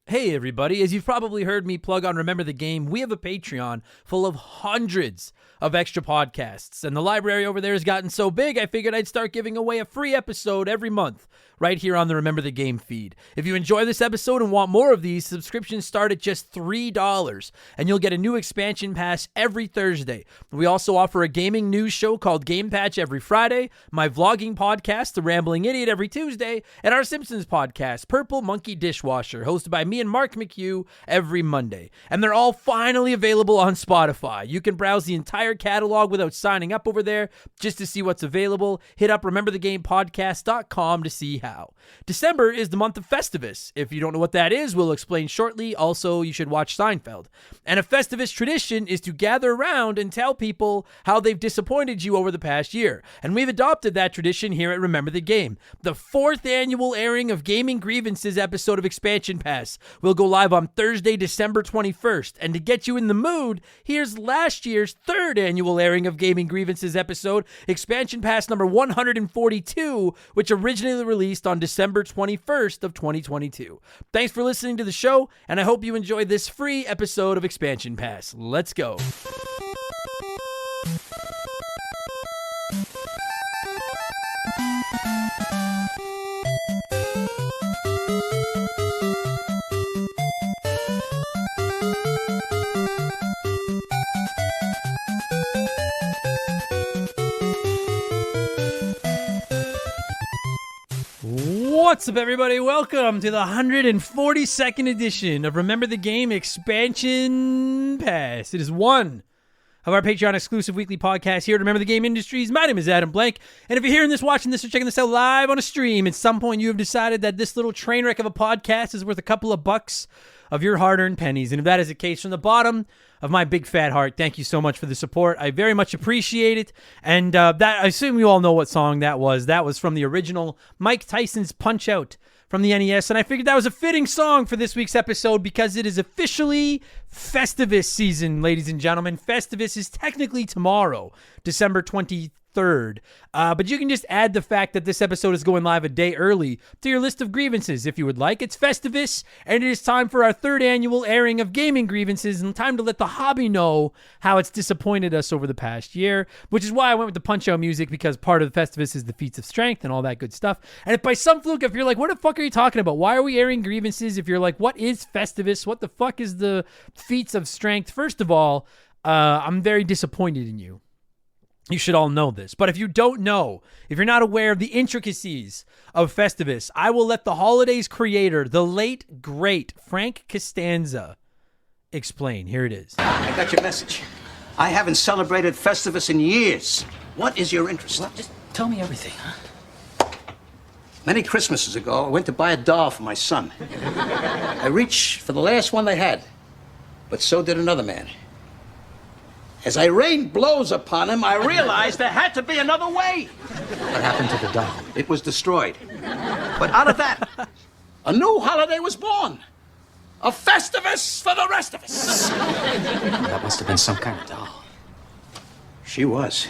Hey everybody, as you've probably heard me plug on Remember the Game, we have a Patreon full of hundreds of extra podcasts, and the library over there has gotten so big I figured I'd start giving away a free episode every month right here on the Remember the Game feed. If you enjoy this episode and want more of these, subscriptions start at just $3, and you'll get a new expansion pass every Thursday. We also offer a gaming news show called Game Patch every Friday, my vlogging podcast, The Rambling Idiot, every Tuesday, and our Simpsons podcast, Purple Monkey Dishwasher, hosted by me and Mark McHugh every Monday. And they're all finally available on Spotify. You can browse the entire catalog without signing up over there just to see what's available. Hit up rememberthegamepodcast.com to see how. December is the month of Festivus. If you don't know what that is, we'll explain shortly. Also, you should watch Seinfeld. And a Festivus tradition is to gather around and tell people how they've disappointed you over the past year. And we've adopted that tradition here at Remember the Game. The 4th annual airing of Gaming Grievances episode of Expansion Pass will go live on Thursday, December 21st. And to get you in the mood, here's last year's 3rd annual airing of Gaming Grievances episode, Expansion Pass number 142, which originally released on December 21st of 2022. Thanks for listening to the show, and I hope you enjoyed this free episode of Expansion Pass. Let's go. What's up, everybody? Welcome to the 142nd edition of Remember the Game Expansion Pass. It is one of our Patreon exclusive weekly podcasts here at Remember the Game Industries. My name is Adam Blank, and if you're hearing this, watching this, or checking this out live on a stream, at some point you have decided that this little train wreck of a podcast is worth a couple of bucks of your hard-earned pennies. And if that is the case, from the bottom of my big fat heart, thank you so much for the support. I very much appreciate it. And that, I assume you all know what song that was. That was from the original Mike Tyson's Punch-Out! From the NES, and I figured that was a fitting song for this week's episode because it is officially Festivus season, ladies and gentlemen. Festivus is technically tomorrow, December 23rd. But you can just add the fact that this episode is going live a day early to your list of grievances if you would like. It's Festivus, and it is time for our 3rd annual airing of Gaming Grievances, and time to let the hobby know how it's disappointed us over the past year, which is why I went with the Punch-Out music, because part of the Festivus is the feats of strength and all that good stuff. And if by some fluke, if you're like, what the fuck are you talking about? Why are we airing grievances? If you're like, what is Festivus? What the fuck is the feats of strength? First of all, I'm very disappointed in you. You should all know this. But if you don't know, if you're not aware of the intricacies of Festivus, I will let the holiday's creator, the late, great Frank Costanza, explain. Here it is. I got your message. I haven't celebrated Festivus in years. What is your interest? Well, just tell me everything, huh? Many Christmases ago, I went to buy a doll for my son. I reached for the last one they had, but so did another man. As I rained blows upon him, I realized there had to be another way. What happened to the doll? It was destroyed. But out of that, a new holiday was born. A Festivus for the rest of us. That must have been some kind of doll. She was.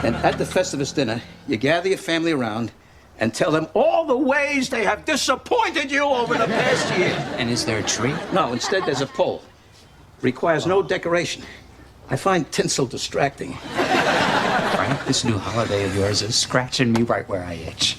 And at the Festivus dinner, you gather your family around and tell them all the ways they have disappointed you over the past year. And is there a tree? No, instead there's a pole. Requires no decoration. I find tinsel distracting. Frank, this new holiday of yours is scratching me right where I itch.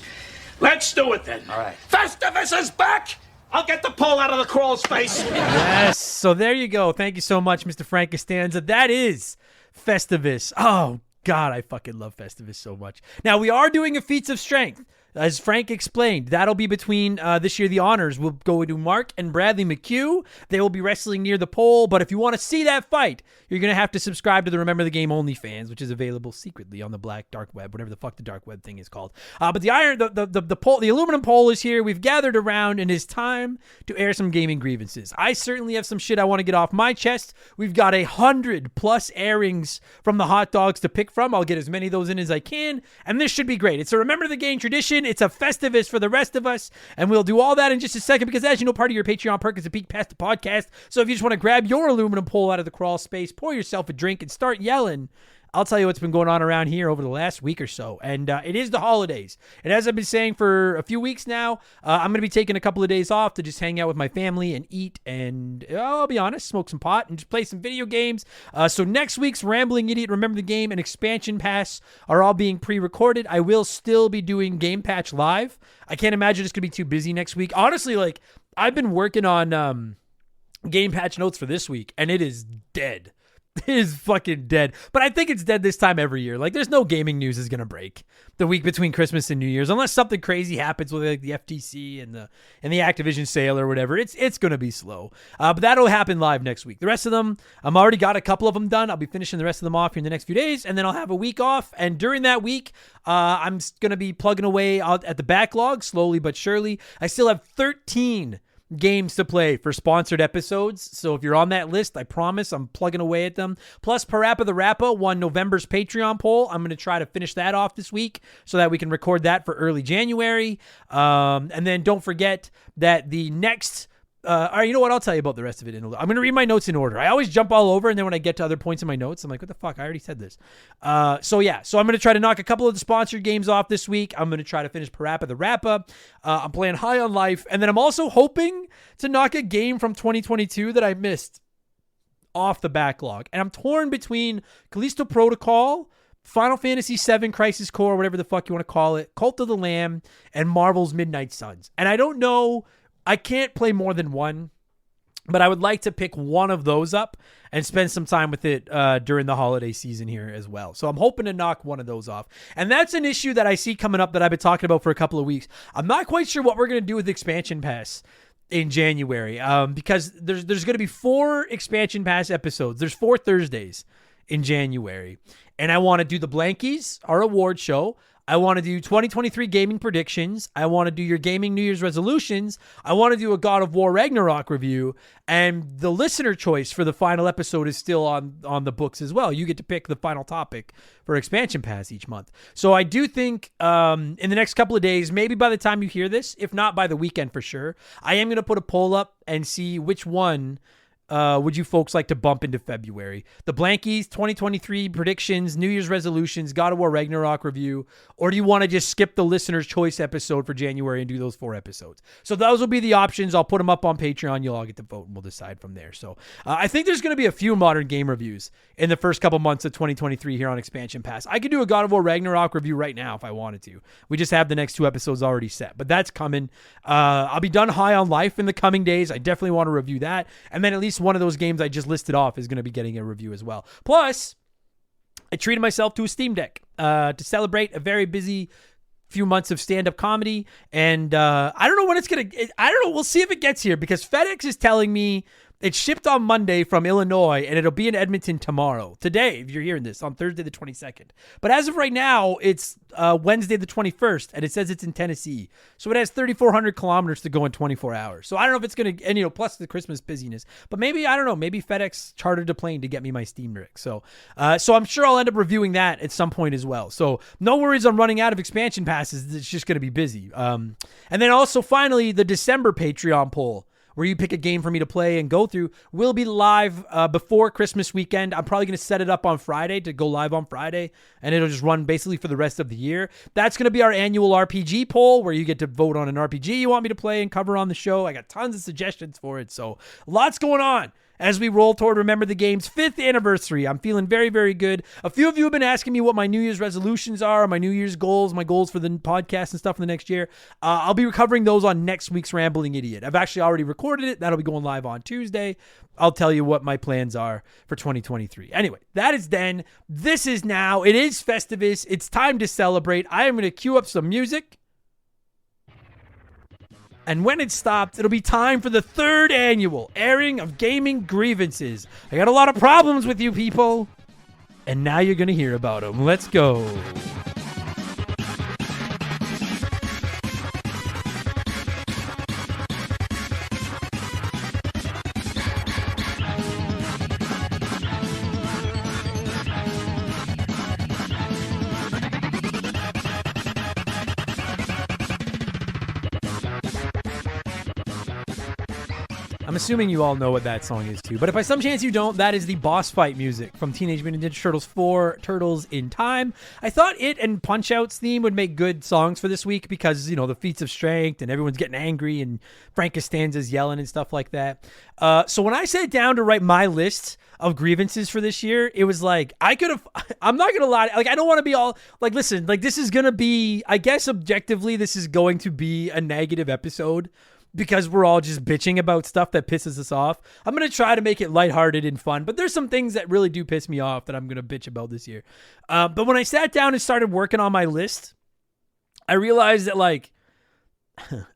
Let's do it then. All right. Festivus is back! I'll get the pole out of the crawl's face. Yes, so there you go. Thank you so much, Mr. Frank Costanza. That is Festivus. Oh, God, I fucking love Festivus so much. Now, we are doing a Feats of Strength. As Frank explained, that'll be between this year. The honors will go to Mark and Bradley McHugh. They will be wrestling near the pole. But if you want to see that fight, you're going to have to subscribe to the Remember the Game OnlyFans, which is available secretly on the black dark web, whatever the fuck the dark web thing is called. But the pole, the aluminum pole is here. We've gathered around, and it's time to air some gaming grievances. I certainly have some shit I want to get off my chest. We've got 100+ airings from the hot dogs to pick from. I'll get as many of those in as I can, and this should be great. It's a Remember the Game tradition. It's a Festivus for the rest of us, and we'll do all that in just a second because, as you know, part of your Patreon perk is a peek past the podcast. So if you just want to grab your aluminum pole out of the crawl space, pour yourself a drink, and start yelling, I'll tell you what's been going on around here over the last week or so. And it is the holidays. And as I've been saying for a few weeks now, I'm going to be taking a couple of days off to just hang out with my family and eat and, I'll be honest, smoke some pot and just play some video games. So next week's Rambling Idiot, Remember the Game, and Expansion Pass are all being pre-recorded. I will still be doing Game Patch Live. I can't imagine it's going to be too busy next week. Honestly, like, I've been working on Game Patch notes for this week, and it is dead. It is fucking dead. But I think it's dead this time every year. Like, there's no gaming news is going to break the week between Christmas and New Year's unless something crazy happens with like the FTC and the Activision sale or whatever. It's going to be slow. But that'll happen live next week. The rest of them, I'm already got a couple of them done. I'll be finishing the rest of them off here in the next few days, and then I'll have a week off. And during that week, I'm going to be plugging away out at the backlog slowly but surely. I still have 13 games to play for sponsored episodes. So if you're on that list, I promise I'm plugging away at them. Plus, Parappa the Rappa won November's Patreon poll. I'm going to try to finish that off this week so that we can record that for early January. And then don't forget that the next... all right, you know what? I'll tell you about the rest of it in a little. I'm going to read my notes in order. I always jump all over, and then when I get to other points in my notes, I'm like, what the fuck? I already said this. So I'm going to try to knock a couple of the sponsored games off this week. I'm going to try to finish Parappa the Rappa. I'm playing High on Life, and then I'm also hoping to knock a game from 2022 that I missed off the backlog. And I'm torn between Callisto Protocol, Final Fantasy VII Crisis Core, whatever the fuck you want to call it, Cult of the Lamb, and Marvel's Midnight Suns. And I don't know... I can't play more than one, but I would like to pick one of those up and spend some time with it during the holiday season here as well. So I'm hoping to knock one of those off. And that's an issue that I see coming up that I've been talking about for a couple of weeks. I'm not quite sure what we're going to do with Expansion Pass in January because there's going to be 4 Expansion Pass episodes. There's 4 Thursdays in January. And I want to do the Blankies, our award show. I want to do 2023 gaming predictions. I want to do your gaming New Year's resolutions. I want to do a God of War Ragnarok review. And the listener choice for the final episode is still on the books as well. You get to pick the final topic for Expansion Pass each month. So I do think in the next couple of days, maybe by the time you hear this, if not by the weekend for sure, I am going to put a poll up and see which one would you folks like to bump into February? The Blankies, 2023 predictions, New Year's resolutions, God of War Ragnarok review, or do you want to just skip the listener's choice episode for January and do those 4 episodes? So those will be the options. I'll put them up on Patreon. You'll all get to vote and we'll decide from there. So I think there's going to be a few modern game reviews in the first couple months of 2023 here on Expansion Pass. I could do a God of War Ragnarok review right now if I wanted to. We just have the next 2 episodes already set, but that's coming. I'll be done High on Life in the coming days. I definitely want to review that. And then at least one of those games I just listed off is going to be getting a review as well. Plus, I treated myself to a Steam Deck to celebrate a very busy few months of stand-up comedy. And I don't know when it's going to... I don't know. We'll see if it gets here because FedEx is telling me it's shipped on Monday from Illinois and it'll be in Edmonton tomorrow. Today, if you're hearing this, on Thursday the 22nd. But as of right now, it's Wednesday the 21st and it says it's in Tennessee. So it has 3,400 kilometers to go in 24 hours. So I don't know if it's going to... And, plus the Christmas busyness. But maybe, I don't know, maybe FedEx chartered a plane to get me my Steam Deck. So I'm sure I'll end up reviewing that at some point as well. So no worries on running out of expansion passes. It's just going to be busy. And then also, finally, the December Patreon poll, where you pick a game for me to play and go through, will be live before Christmas weekend. I'm probably going to set it up on Friday to go live on Friday, and it'll just run basically for the rest of the year. That's going to be our annual RPG poll, where you get to vote on an RPG you want me to play and cover on the show. I got tons of suggestions for it, so lots going on as we roll toward Remember the Game's 5th anniversary. I'm feeling very, very good. A few of you have been asking me what my New Year's resolutions are, my New Year's goals, my goals for the podcast and stuff for the next year. I'll be covering those on next week's Rambling Idiot. I've actually already recorded it. That'll be going live on Tuesday. I'll tell you what my plans are for 2023. Anyway, that is then. This is now. It is Festivus. It's time to celebrate. I am going to cue up some music. And when it stops, it'll be time for the 3rd annual airing of Gaming Grievances. I got a lot of problems with you people, and now you're going to hear about them. Let's go. I'm assuming you all know what that song is too. But if by some chance you don't, that is the boss fight music from Teenage Mutant Ninja Turtles 4 Turtles in Time. I thought it and Punch-Out's theme would make good songs for this week because, the feats of strength and everyone's getting angry and Frank Costanza's yelling and stuff like that. So when I sat down to write my list of grievances for this year, it was like, I'm not going to lie. Like, I don't want to be all like, listen, like this is going to be, I guess objectively, this is going to be a negative episode because we're all just bitching about stuff that pisses us off. I'm going to try to make it lighthearted and fun, but there's some things that really do piss me off that I'm going to bitch about this year. But when I sat down and started working on my list, I realized that like,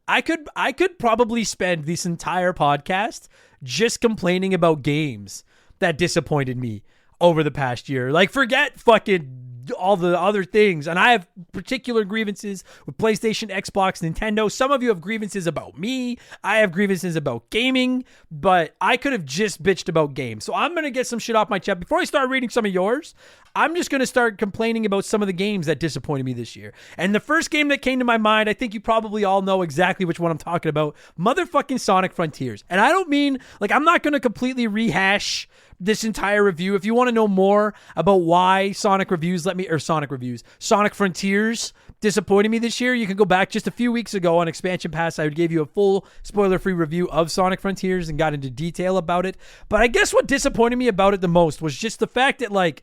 I could probably spend this entire podcast just complaining about games that disappointed me over the past year. Like, forget fucking all the other things. And I have particular grievances with PlayStation, Xbox, Nintendo. Some of you have grievances about me. I have grievances about gaming, but I could have just bitched about games. So I'm going to get some shit off my chest. Before I start reading some of yours, I'm just going to start complaining about some of the games that disappointed me this year. And the first game that came to my mind, I think you probably all know exactly which one I'm talking about. Motherfucking Sonic Frontiers. And I don't mean, like, I'm not going to completely rehash this entire review. If you want to know more about why Sonic Frontiers disappointed me this year, you can go back just a few weeks ago on Expansion Pass. I gave you a full spoiler-free review of Sonic Frontiers and got into detail about it. But I guess what disappointed me about it the most was just the fact that, like,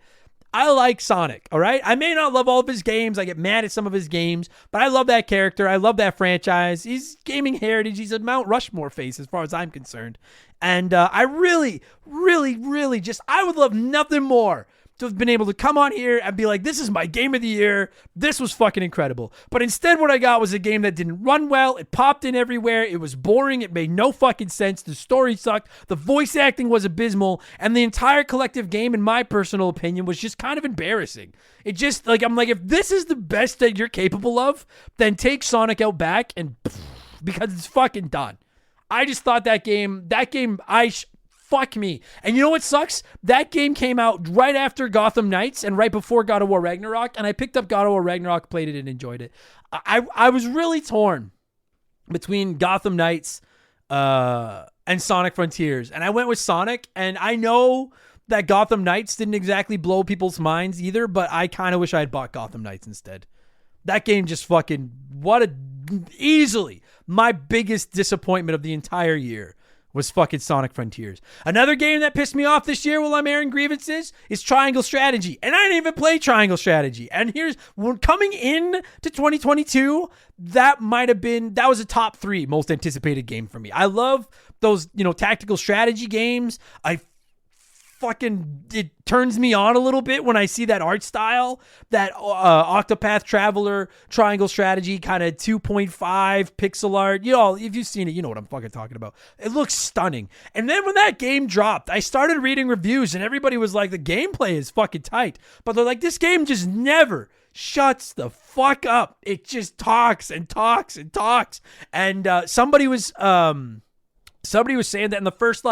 I like Sonic, all right? I may not love all of his games. I get mad at some of his games, but I love that character. I love that franchise. He's gaming heritage. He's a Mount Rushmore face as far as I'm concerned. And I really, really, really I would love nothing more to have been able to come on here and be like, this is my game of the year. This was fucking incredible. But instead what I got was a game that didn't run well. It popped in everywhere. It was boring. It made no fucking sense. The story sucked. The voice acting was abysmal. And the entire collective game, in my personal opinion, was just kind of embarrassing. It just, like, I'm like, if this is the best that you're capable of, then take Sonic out back and because it's fucking done. I just thought fuck me. And you know what sucks? That game came out right after Gotham Knights and right before God of War Ragnarok, and I picked up God of War Ragnarok, played it, and enjoyed it. I was really torn between Gotham Knights and Sonic Frontiers, and I went with Sonic, and I know that Gotham Knights didn't exactly blow people's minds either, but I kind of wish I had bought Gotham Knights instead. That game just easily my biggest disappointment of the entire year was fucking Sonic Frontiers. Another game that pissed me off this year while I'm airing grievances is Triangle Strategy. And I didn't even play Triangle Strategy. And when coming in to 2022, that was a top 3 most anticipated game for me. I love those, tactical strategy games. It turns me on a little bit when I see that art style, that Octopath Traveler Triangle Strategy kind of 2.5 pixel art. If you've seen it, you know what I'm fucking talking about. It looks stunning. And then when that game dropped, I started reading reviews and everybody was like, the gameplay is fucking tight. But they're like, this game just never shuts the fuck up. It just talks and talks and talks. And somebody was saying that in the first,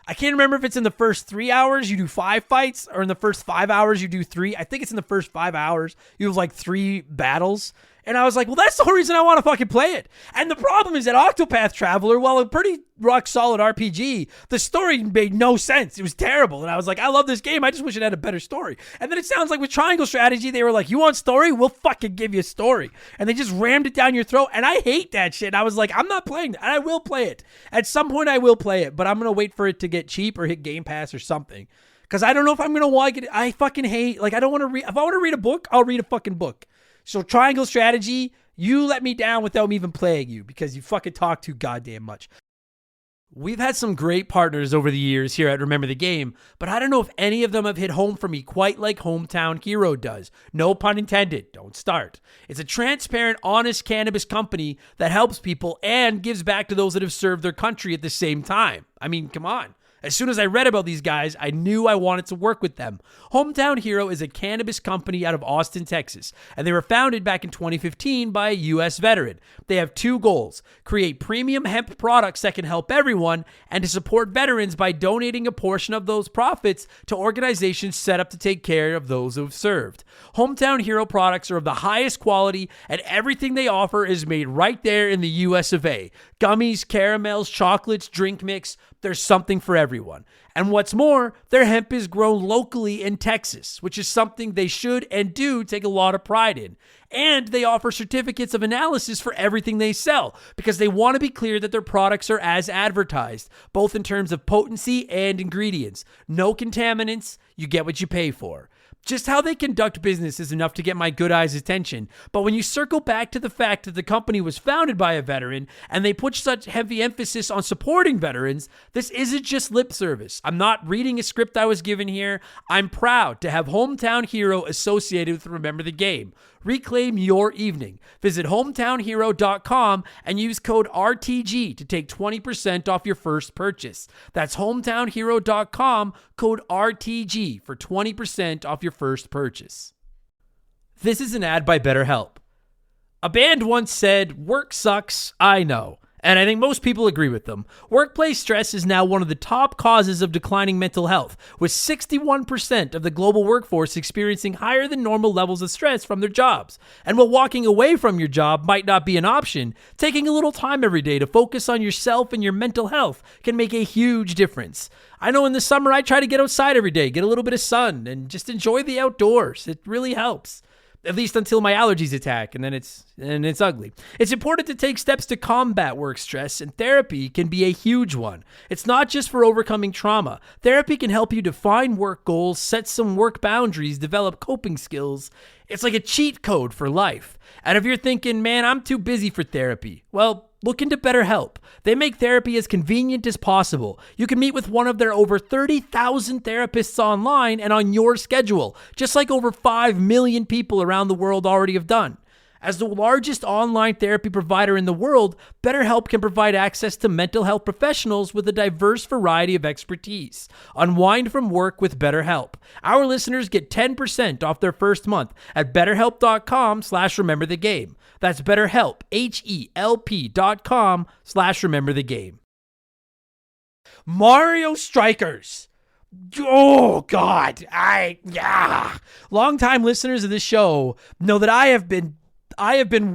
I can't remember if it's in the first 3 hours you do 5 fights or in the first 5 hours you do 3. I think it's in the first 5 hours you have 3 battles. And I was like, well, that's the whole reason I want to fucking play it. And the problem is that Octopath Traveler, while a pretty rock solid RPG, the story made no sense. It was terrible. And I was like, I love this game. I just wish it had a better story. And then it sounds like with Triangle Strategy, they were like, you want story? We'll fucking give you a story. And they just rammed it down your throat. And I hate that shit. And I was like, I'm not playing that. And I will play it. At some point, I will play it. But I'm going to wait for it to get cheap or hit Game Pass or something. Because I don't know if I'm going to like it. I fucking hate, I don't want to read. If I want to read a book, I'll read a fucking book. So Triangle Strategy, you let me down without me even playing you because you fucking talk too goddamn much. We've had some great partners over the years here at Remember the Game, but I don't know if any of them have hit home for me quite like Hometown Hero does. No pun intended. Don't start. It's a transparent, honest cannabis company that helps people and gives back to those that have served their country at the same time. I mean, come on. As soon as I read about these guys, I knew I wanted to work with them. Hometown Hero is a cannabis company out of Austin, Texas, and they were founded back in 2015 by a U.S. veteran. They have two goals: create premium hemp products that can help everyone, and to support veterans by donating a portion of those profits to organizations set up to take care of those who have served. Hometown Hero products are of the highest quality, and everything they offer is made right there in the U.S. of A. Gummies, caramels, chocolates, drink mix, there's something for everyone. And what's more, their hemp is grown locally in Texas, which is something they should and do take a lot of pride in. And they offer certificates of analysis for everything they sell, because they want to be clear that their products are as advertised, both in terms of potency and ingredients. No contaminants, you get what you pay for. Just how they conduct business is enough to get my good eyes' attention. But when you circle back to the fact that the company was founded by a veteran and they put such heavy emphasis on supporting veterans, this isn't just lip service. I'm not reading a script I was given here. I'm proud to have Hometown Hero associated with Remember the Game. Reclaim your evening. Visit hometownhero.com and use code RTG to take 20% off your first purchase. That's hometownhero.com, code RTG for 20% off your first purchase. This is an ad by BetterHelp. A band once said, "Work sucks, I know." And I think most people agree with them. Workplace stress is now one of the top causes of declining mental health, with 61% of the global workforce experiencing higher than normal levels of stress from their jobs. And while walking away from your job might not be an option, taking a little time every day to focus on yourself and your mental health can make a huge difference. I know in the summer I try to get outside every day, get a little bit of sun, and just enjoy the outdoors. It really helps. At least until my allergies attack, and then it's ugly. It's important to take steps to combat work stress, and therapy can be a huge one. It's not just for overcoming trauma. Therapy can help you define work goals, set some work boundaries, develop coping skills. It's like a cheat code for life. And if you're thinking, man, I'm too busy for therapy, well, look into BetterHelp. They make therapy as convenient as possible. You can meet with one of their over 30,000 therapists online and on your schedule, just like over 5 million people around the world already have done. As the largest online therapy provider in the world, BetterHelp can provide access to mental health professionals with a diverse variety of expertise. Unwind from work with BetterHelp. Our listeners get 10% off their first month at betterhelp.com/rememberthegame. That's BetterHelp, HELP.com/rememberthegame. Mario Strikers. Oh, God. Longtime listeners of this show know that I have been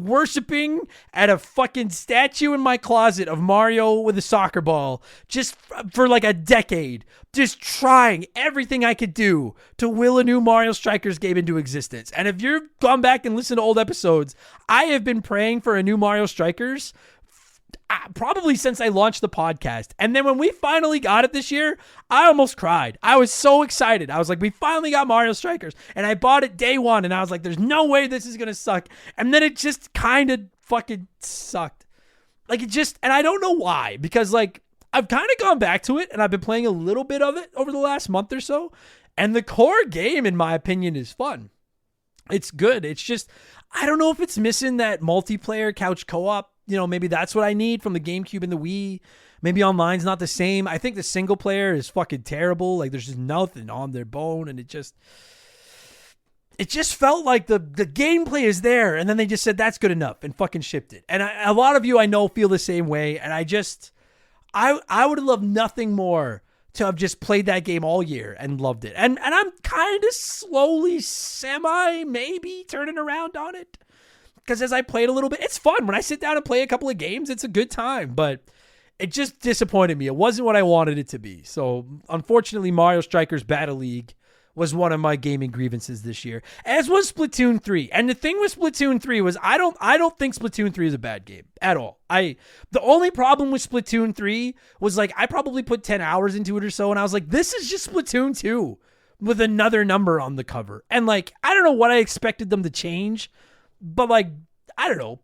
worshiping at a fucking statue in my closet of Mario with a soccer ball just for like a decade, just trying everything I could do to will a new Mario Strikers game into existence. And if you've gone back and listened to old episodes, I have been praying for a new Mario Strikers probably since I launched the podcast. And then when we finally got it this year, I almost cried. I was so excited. I was like, we finally got Mario Strikers. And I bought it day one, and I was like, there's no way this is going to suck. And then it just kind of fucking sucked. Like, it just, and I don't know why, because like, I've kind of gone back to it, and I've been playing a little bit of it over the last month or so. And the core game, in my opinion, is fun. It's good. It's just, I don't know if it's missing that multiplayer couch co-op. You know, maybe that's what I need from the GameCube and the Wii. Maybe online's not the same. I think the single player is fucking terrible. Like, there's just nothing on their bone, and it just felt like the gameplay is there, and then they just said that's good enough and fucking shipped it. And a lot of you I know feel the same way, and I would have loved nothing more to have just played that game all year and loved it. And I'm kind of slowly, maybe turning around on it. Because as I played a little bit, it's fun. When I sit down and play a couple of games, it's a good time. But it just disappointed me. It wasn't what I wanted it to be. So, unfortunately, Mario Strikers Battle League was one of my gaming grievances this year, as was Splatoon 3. And the thing with Splatoon 3 was I don't think Splatoon 3 is a bad game at all. The only problem with Splatoon 3 was like I probably put 10 hours into it or so, and I was like, this is just Splatoon 2 with another number on the cover. And like, I don't know what I expected them to change. But like, I don't know.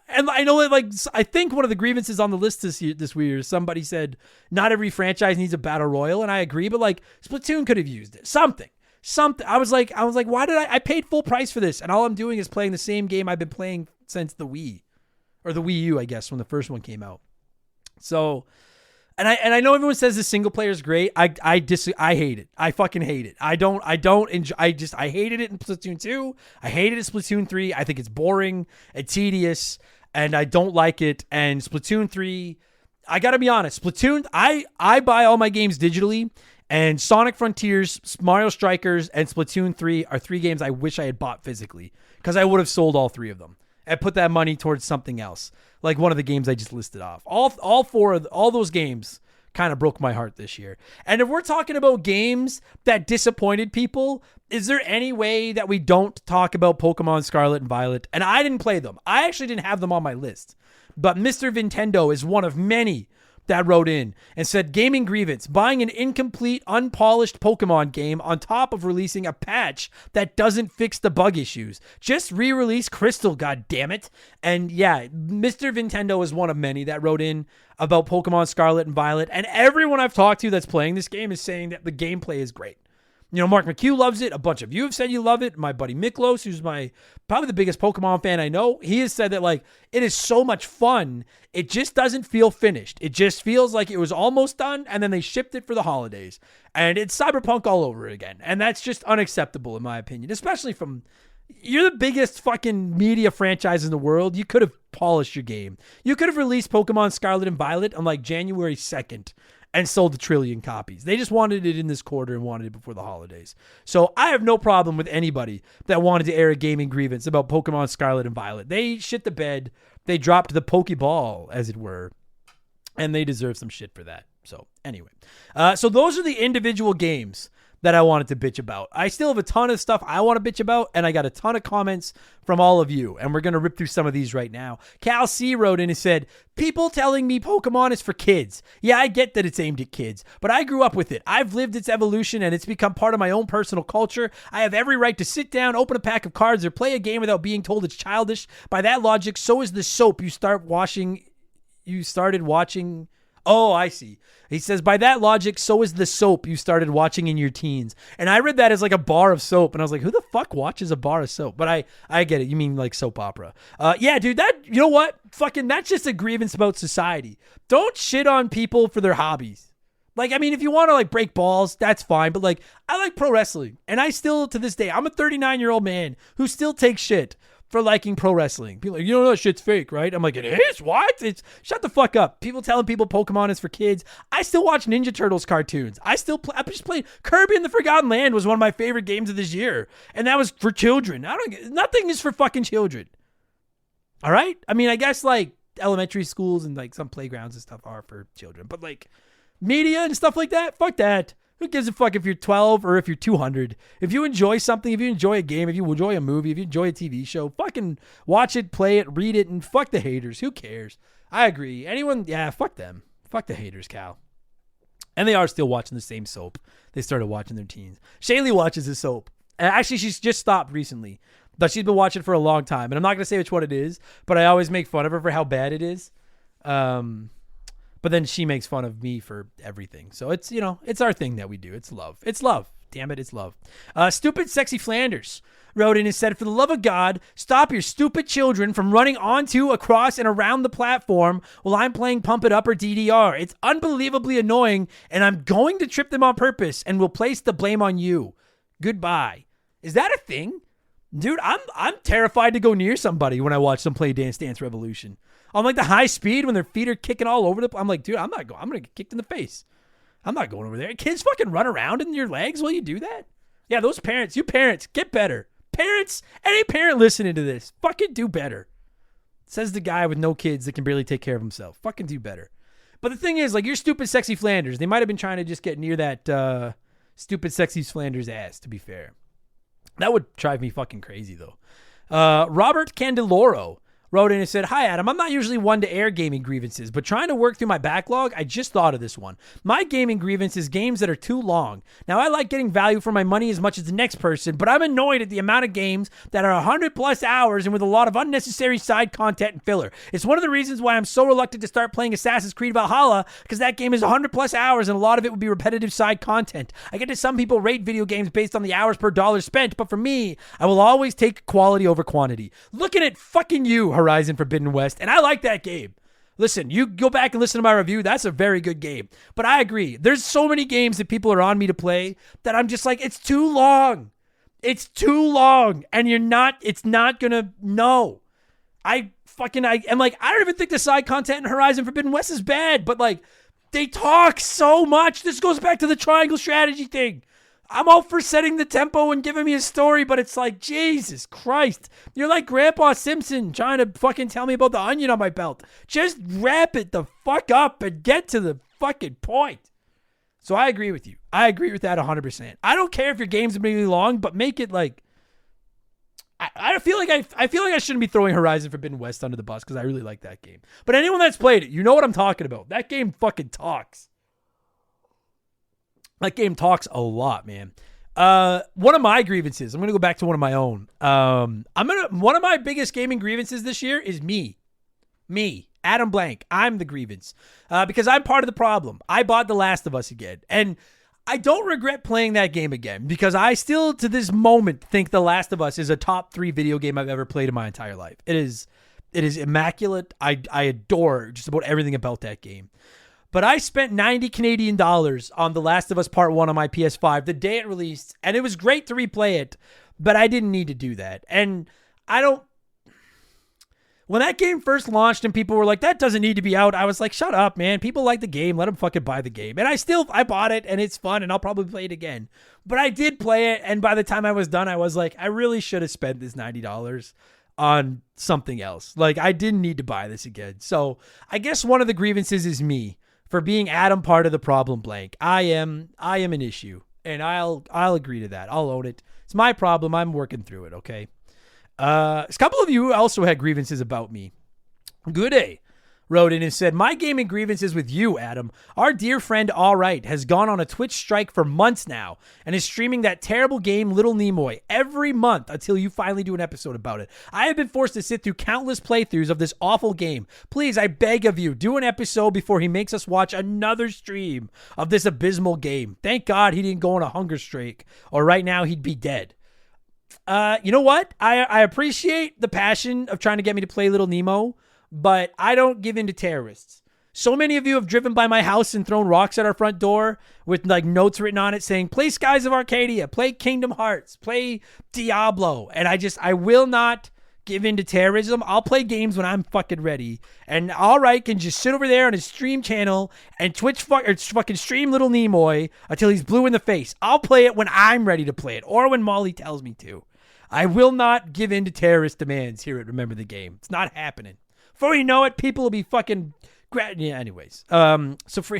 And I know that like, I think one of the grievances on the list this year, somebody said not every franchise needs a battle royal. And I agree, but like Splatoon could have used it. Something. I was like, why did I paid full price for this? And all I'm doing is playing the same game I've been playing since the Wii or the Wii U, I guess, when the first one came out. So And I know everyone says the single player is great. I hate it. I fucking hate it. I don't enjoy. I hated it in Splatoon 2. I hated it in Splatoon 3. I think it's boring and tedious, and I don't like it. And Splatoon 3, I gotta be honest. Splatoon, I buy all my games digitally, and Sonic Frontiers, Mario Strikers, and Splatoon 3 are 3 games I wish I had bought physically, because I would have sold all 3 of them and put that money towards something else, like one of the games I just listed off. All 4 of all those games kind of broke my heart this year. And if we're talking about games that disappointed people, is there any way that we don't talk about Pokemon Scarlet and Violet? And I didn't play them. I actually didn't have them on my list. But Mr. Nintendo is one of many that wrote in and said, gaming grievance, buying an incomplete, unpolished Pokemon game on top of releasing a patch that doesn't fix the bug issues. Just re-release Crystal, goddammit. And yeah, Mr. Nintendo is one of many that wrote in about Pokemon Scarlet and Violet. And everyone I've talked to that's playing this game is saying that the gameplay is great. You know, Mark McHugh loves it. A bunch of you have said you love it. My buddy Miklos, who's probably the biggest Pokemon fan I know, he has said that, like, it is so much fun. It just doesn't feel finished. It just feels like it was almost done, and then they shipped it for the holidays. And it's Cyberpunk all over again. And that's just unacceptable, in my opinion, especially from... You're the biggest fucking media franchise in the world. You could have polished your game. You could have released Pokemon Scarlet and Violet on, like, January 2nd. And sold 1 trillion copies. They just wanted it in this quarter and wanted it before the holidays. So I have no problem with anybody that wanted to air a gaming grievance about Pokemon Scarlet and Violet. They shit the bed. They dropped the Pokeball, as it were. And they deserve some shit for that. So anyway. So those are the individual games that I wanted to bitch about. I still have a ton of stuff I want to bitch about, and I got a ton of comments from all of you, and we're going to rip through some of these right now. Cal C wrote in and said, people telling me Pokemon is for kids. Yeah, I get that it's aimed at kids, but I grew up with it. I've lived its evolution, and it's become part of my own personal culture. I have every right to sit down, open a pack of cards, or play a game without being told it's childish. By that logic, so is the soap you started watching. Oh, I see. He says, by that logic, so is the soap you started watching in your teens. And I read that as like a bar of soap. And I was like, who the fuck watches a bar of soap? But I get it. You mean like soap opera. Yeah, dude, you know what? Fucking, that's just a grievance about society. Don't shit on people for their hobbies. Like, I mean, if you want to like break balls, that's fine. But like, I like pro wrestling. And I still, to this day, I'm a 39-year-old man who still takes shit for liking pro wrestling. People are like, you know that shit's fake, right? I'm like, it is? What? Shut the fuck up. People telling people Pokemon is for kids. I still watch Ninja Turtles cartoons. I just played Kirby and the Forgotten Land was one of my favorite games of this year. And that was for children. Nothing is for fucking children. All right? I mean, I guess like elementary schools and like some playgrounds and stuff are for children. But like media and stuff like that, fuck that. Who gives a fuck if you're 12 or if you're 200? If you enjoy something, if you enjoy a game, if you enjoy a movie, if you enjoy a TV show, fucking watch it, play it, read it, and fuck the haters. Who cares? I agree. Anyone, yeah, fuck them. Fuck the haters, Cal. And they are still watching the same soap they started watching their teens. Shaylee watches the soap. Actually, she's just stopped recently, but she's been watching for a long time. And I'm not going to say which one it is, but I always make fun of her for how bad it is. But then she makes fun of me for everything. So it's, you know, it's our thing that we do. It's love. It's love. Damn it, it's love. Stupid Sexy Flanders wrote in and said, for the love of God, stop your stupid children from running onto, across, and around the platform while I'm playing Pump It Up or DDR. It's unbelievably annoying, and I'm going to trip them on purpose and will place the blame on you. Goodbye. Is that a thing? Dude, I'm terrified to go near somebody when I watch them play Dance Dance Revolution. On like the high speed when their feet are kicking all over the place. I'm like, dude, I'm going to get kicked in the face. I'm not going over there. Kids fucking run around in your legs while you do that. Yeah, those parents, you parents, get better. Parents, any parent listening to this, fucking do better. Says the guy with no kids that can barely take care of himself. Fucking do better. But the thing is, like, you're Stupid Sexy Flanders. They might have been trying to just get near that Stupid Sexy Flanders ass, to be fair. That would drive me fucking crazy, though. Robert Candeloro wrote in and said, hi, Adam. I'm not usually one to air gaming grievances, but trying to work through my backlog, I just thought of this one. My gaming grievance is games that are too long. Now, I like getting value for my money as much as the next person, but I'm annoyed at the amount of games that are 100 plus hours and with a lot of unnecessary side content and filler. It's one of the reasons why I'm so reluctant to start playing Assassin's Creed Valhalla, because that game is 100 plus hours and a lot of it would be repetitive side content. I get that some people rate video games based on the hours per dollar spent, but for me, I will always take quality over quantity. Looking at fucking you, Horizon Forbidden West, and I like that game. Listen, you go back and listen to my review. That's a very good game. But I agree. There's so many games that people are on me to play that I'm just like, it's too long. It's too long. And it's not going to, no. I'm like, I don't even think the side content in Horizon Forbidden West is bad, but like, they talk so much. This goes back to the triangle strategy thing. I'm all for setting the tempo and giving me a story, but it's like, Jesus Christ. You're like Grandpa Simpson trying to fucking tell me about the onion on my belt. Just wrap it the fuck up and get to the fucking point. So I agree with you. I agree with that 100%. I don't care if your game's really long, but make it like, I feel like I shouldn't be throwing Horizon Forbidden West under the bus because I really like that game. But anyone that's played it, you know what I'm talking about. That game fucking talks. That game talks a lot, man. One of my grievances, I'm going to go back to one of my own. One of my biggest gaming grievances this year is me, Adam Blank. I'm the grievance because I'm part of the problem. I bought The Last of Us again, and I don't regret playing that game again because I still, to this moment, think The Last of Us is a top 3 video game I've ever played in my entire life. It is immaculate. I adore just about everything about that game. But I spent 90 Canadian dollars on The Last of Us Part 1 on my PS5 the day it released, and it was great to replay it, but I didn't need to do that. And when that game first launched and people were like, that doesn't need to be out, I was like, shut up, man. People like the game. Let them fucking buy the game. And I bought it, and it's fun, and I'll probably play it again. But I did play it, and by the time I was done, I was like, I really should have spent this $90 on something else. Like, I didn't need to buy this again. So I guess one of the grievances is me. For being Adam part of the problem, Blank. I am an issue, and I'll agree to that. I'll own it. It's my problem. I'm working through it, okay? A couple of you also had grievances about me. Good day. Wrote in and said, my gaming grievance is with you, Adam. Our dear friend All Right has gone on a Twitch strike for months now and is streaming that terrible game Little Nimoy every month until you finally do an episode about it. I have been forced to sit through countless playthroughs of this awful game. Please, I beg of you, do an episode before he makes us watch another stream of this abysmal game. Thank God he didn't go on a hunger streak, or right now he'd be dead. You know what? I appreciate the passion of trying to get me to play Little Nemo, but I don't give in to terrorists. So many of you have driven by my house and thrown rocks at our front door with like notes written on it saying, play Skies of Arcadia, play Kingdom Hearts, play Diablo. And I will not give in to terrorism. I'll play games when I'm fucking ready. And All Right can just sit over there on his stream channel and fucking stream Little Nimoy until he's blue in the face. I'll play it when I'm ready to play it or when Molly tells me to. I will not give in to terrorist demands here at Remember the Game. It's not happening. Before you know it, people will be fucking... anyways. You get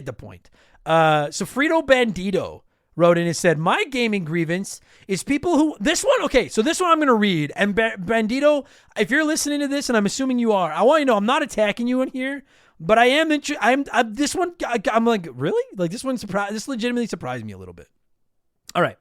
the point. Sofrito Bandito wrote in and said, my gaming grievance is people who... This one I'm going to read. And Bandito, if you're listening to this, and I'm assuming you are, I want you to know I'm not attacking you in here, but I am... this one, I'm like, really? Like, this legitimately surprised me a little bit. All right.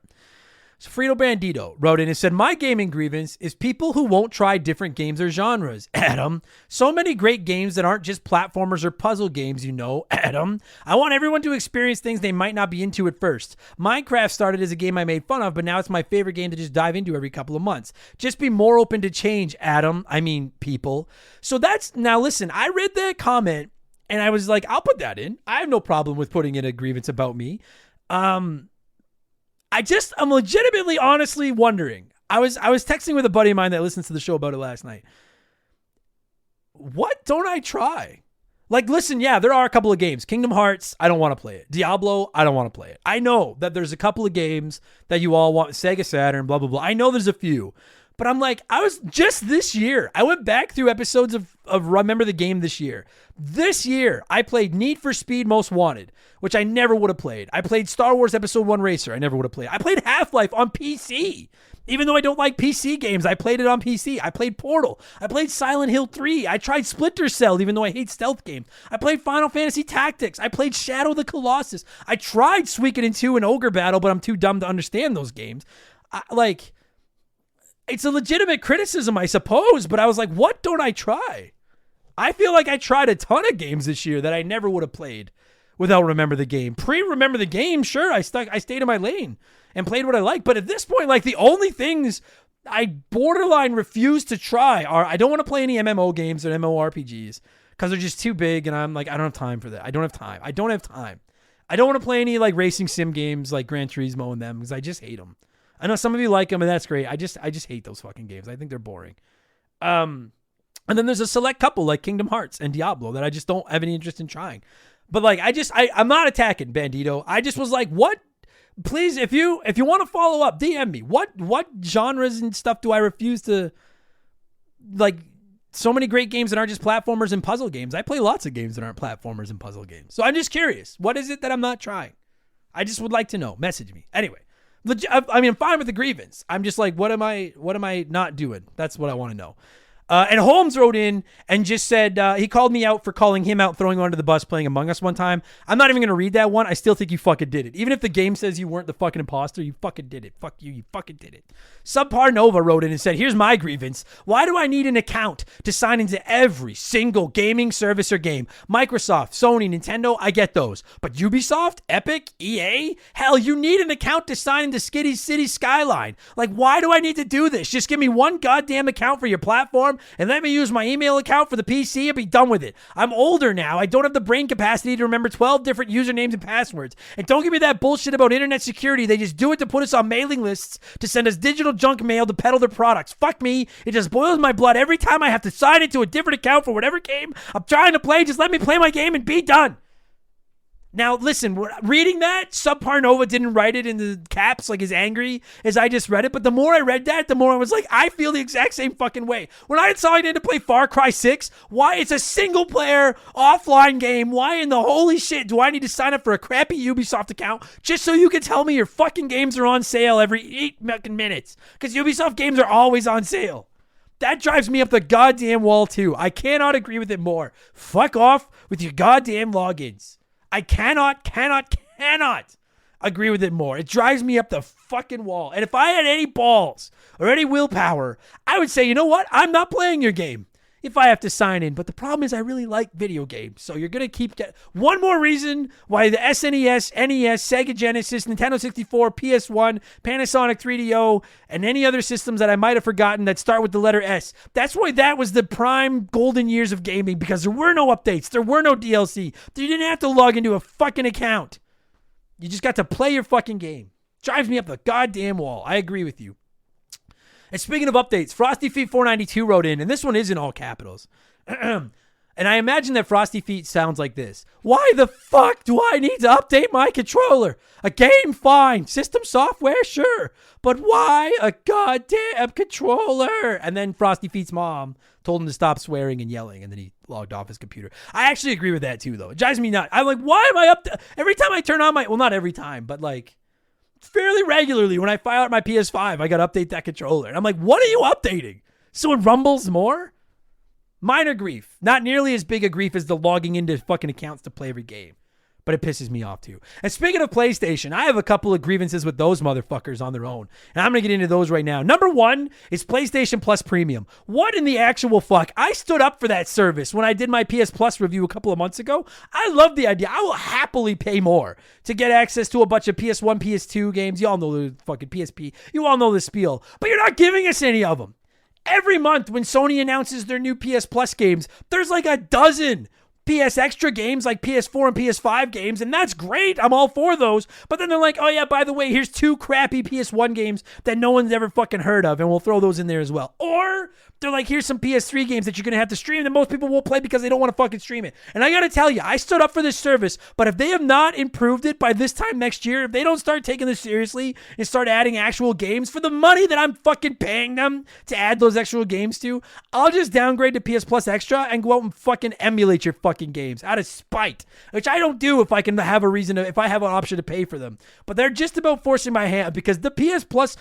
So Frito Bandito wrote in and said, my gaming grievance is people who won't try different games or genres. Adam, so many great games that aren't just platformers or puzzle games, Adam. I want everyone to experience things they might not be into at first. Minecraft started as a game I made fun of, but now it's my favorite game to just dive into every couple of months. Just be more open to change, Adam. I mean, people. So now listen, I read that comment and I was like, I'll put that in. I have no problem with putting in a grievance about me. I'm legitimately, honestly wondering. I was texting with a buddy of mine that listens to the show about it last night. What don't I try? Like, listen, yeah, there are a couple of games. Kingdom Hearts, I don't want to play it. Diablo, I don't want to play it. I know that there's a couple of games that you all want. Sega Saturn, blah, blah, blah. I know there's a few. But I'm like, I was just this year. I went back through episodes of Remember the Game this year. This year, I played Need for Speed Most Wanted, which I never would have played. I played Star Wars Episode 1 Racer. I never would have played. I played Half-Life on PC. Even though I don't like PC games, I played it on PC. I played Portal. I played Silent Hill 3. I tried Splinter Cell, even though I hate stealth games. I played Final Fantasy Tactics. I played Shadow of the Colossus. I tried Suikoden 2 and Ogre Battle, but I'm too dumb to understand those games. It's a legitimate criticism, I suppose, but I was like, what don't I try? I feel like I tried a ton of games this year that I never would have played without Remember the Game. Pre-Remember the Game, sure, I stayed in my lane and played what I liked. But at this point, like, the only things I borderline refuse to try. I don't want to play any MMO games or MMORPGs because they're just too big, and I'm like, I don't have time for that. I don't have time. I don't want to play any like racing sim games like Gran Turismo and them because I just hate them. I know some of you like them, and that's great. I just hate those fucking games. I think they're boring. And then there's a select couple like Kingdom Hearts and Diablo that I just don't have any interest in trying. But like, I'm not attacking Bandito. I just was like, what? Please, if you want to follow up, DM me. What genres and stuff do I refuse to like? So many great games that aren't just platformers and puzzle games. I play lots of games that aren't platformers and puzzle games. So I'm just curious. What is it that I'm not trying? I just would like to know. Message me. Anyway, I'm fine with the grievance. I'm just like, what am I not doing? That's what I want to know. And Holmes wrote in and just said, he called me out for calling him out, throwing onto the bus, playing Among Us one time. I'm not even going to read that one. I still think you fucking did it. Even if the game says you weren't the fucking imposter, you fucking did it. Fuck you. You fucking did it. Subpar Nova wrote in and said, here's my grievance. Why do I need an account to sign into every single gaming service or game? Microsoft, Sony, Nintendo, I get those. But Ubisoft, Epic, EA? Hell, you need an account to sign into Skitty City Skyline. Like, why do I need to do this? Just give me one goddamn account for your platform and let me use my email account for the PC and be done with it. I'm older now. I don't have the brain capacity to remember 12 different usernames and passwords. And don't give me that bullshit about internet security. They just do it to put us on mailing lists to send us digital junk mail to peddle their products. Fuck me. It just boils my blood every time I have to sign into a different account for whatever game I'm trying to play. Just let me play my game and be done. Now, listen, reading that, Subpar Nova didn't write it in the caps like as angry as I just read it, but the more I read that, the more I was like, I feel the exact same fucking way. When I decided I had to play Far Cry 6, why it's a single-player, offline game, why in the holy shit do I need to sign up for a crappy Ubisoft account just so you can tell me your fucking games are on sale every 8 minutes? Because Ubisoft games are always on sale. That drives me up the goddamn wall, too. I cannot agree with it more. Fuck off with your goddamn logins. I cannot agree with it more. It drives me up the fucking wall. And if I had any balls or any willpower, I would say, you know what? I'm not playing your game if I have to sign in. But the problem is I really like video games. So you're going to keep one more reason why the SNES, NES, Sega Genesis, Nintendo 64, PS1, Panasonic 3DO, and any other systems that I might have forgotten that start with the letter S. That's why that was the prime golden years of gaming, because there were no updates. There were no DLC. You didn't have to log into a fucking account. You just got to play your fucking game. Drives me up the goddamn wall. I agree with you. And speaking of updates, Frosty Feet 492 wrote in, and this one is in all capitals. And I imagine that Frosty Feet sounds like this. Why the fuck do I need to update my controller? A game, fine. System software, sure. But why a goddamn controller? And then Frosty Feet's mom told him to stop swearing and yelling, and then he logged off his computer. I actually agree with that too, though. It drives me nuts. I'm like, why am I up to... Every time I turn on my... Well, not every time, but like... fairly regularly when I fire out my PS5, I got to update that controller. And I'm like, what are you updating? So it rumbles more? Minor grief. Not nearly as big a grief as the logging into fucking accounts to play every game. But it pisses me off too. And speaking of PlayStation, I have a couple of grievances with those motherfuckers on their own. And I'm going to get into those right now. Number one is PlayStation Plus Premium. What in the actual fuck? I stood up for that service when I did my PS Plus review a couple of months ago. I love the idea. I will happily pay more to get access to a bunch of PS1, PS2 games. You all know the fucking PSP. You all know the spiel. But you're not giving us any of them. Every month when Sony announces their new PS Plus games, there's like a dozen PS Extra games like PS4 and PS5 games, and that's great. I'm all for those. But then they're like, oh yeah, by the way, here's 2 crappy PS1 games that no one's ever fucking heard of, and we'll throw those in there as well. Or they're like, here's some PS3 games that you're going to have to stream that most people won't play because they don't want to fucking stream it. And I got to tell you, I stood up for this service, but if they have not improved it by this time next year, if they don't start taking this seriously and start adding actual games for the money that I'm fucking paying them to add those actual games to, I'll just downgrade to PS Plus Extra and go out and fucking emulate your fucking games out of spite, which I don't do if I can have a reason to, if I have an option to pay for them. But they're just about forcing my hand because the PS Plus,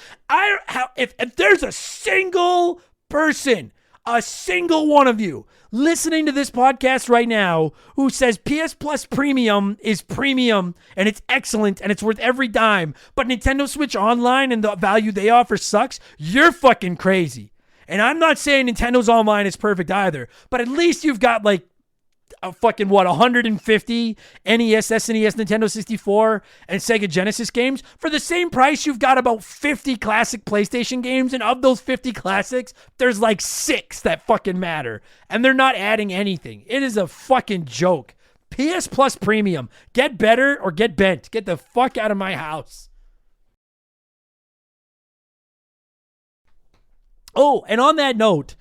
if there's a single person, a single one of you listening to this podcast right now who says PS Plus Premium is premium and it's excellent and it's worth every dime, but Nintendo Switch Online and the value they offer sucks, you're fucking crazy. And I'm not saying Nintendo's Online is perfect either, but at least you've got like fucking 150 NES, SNES, Nintendo 64, and Sega Genesis games. For the same price, you've got about 50 classic PlayStation games, and of those 50 classics, there's like 6 that fucking matter, and they're not adding anything. It is a fucking joke. PS Plus Premium. Get better or get bent. Get the fuck out of my house. Oh, and on that note,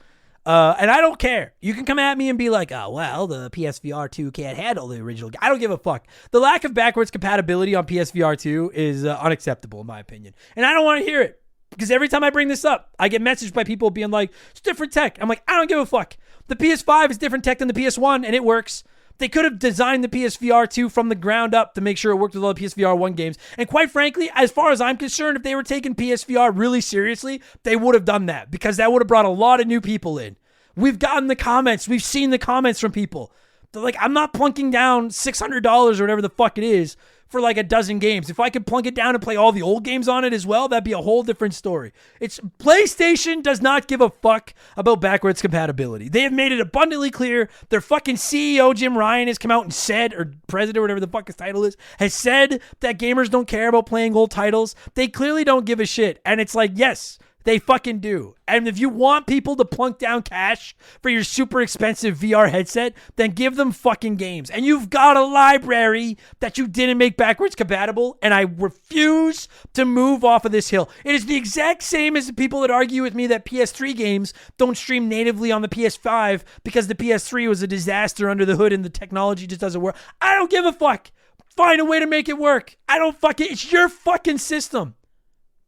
and I don't care. You can come at me and be like, oh, well, the PSVR 2 can't handle the original game. I don't give a fuck. The lack of backwards compatibility on PSVR 2 is unacceptable, in my opinion. And I don't want to hear it. Because every time I bring this up, I get messaged by people being like, it's different tech. I'm like, I don't give a fuck. The PS5 is different tech than the PS1, and it works. They could have designed the PSVR 2 from the ground up to make sure it worked with all the PSVR 1 games. And quite frankly, as far as I'm concerned, if they were taking PSVR really seriously, they would have done that, because that would have brought a lot of new people in. We've gotten the comments. We've seen the comments from people. They're like, I'm not plunking down $600 or whatever the fuck it is for like a dozen games. If I could plunk it down and play all the old games on it as well, that'd be a whole different story. It's PlayStation does not give a fuck about backwards compatibility. They have made it abundantly clear. Their fucking CEO, Jim Ryan, has come out and said, or president, or whatever the fuck his title is, has said that gamers don't care about playing old titles. They clearly don't give a shit. And it's like, yes, they fucking do. And if you want people to plunk down cash for your super expensive VR headset, then give them fucking games. And you've got a library that you didn't make backwards compatible, and I refuse to move off of this hill. It is the exact same as the people that argue with me that PS3 games don't stream natively on the PS5 because the PS3 was a disaster under the hood and the technology just doesn't work. I don't give a fuck. Find a way to make it work. I don't fucking... It's your fucking system.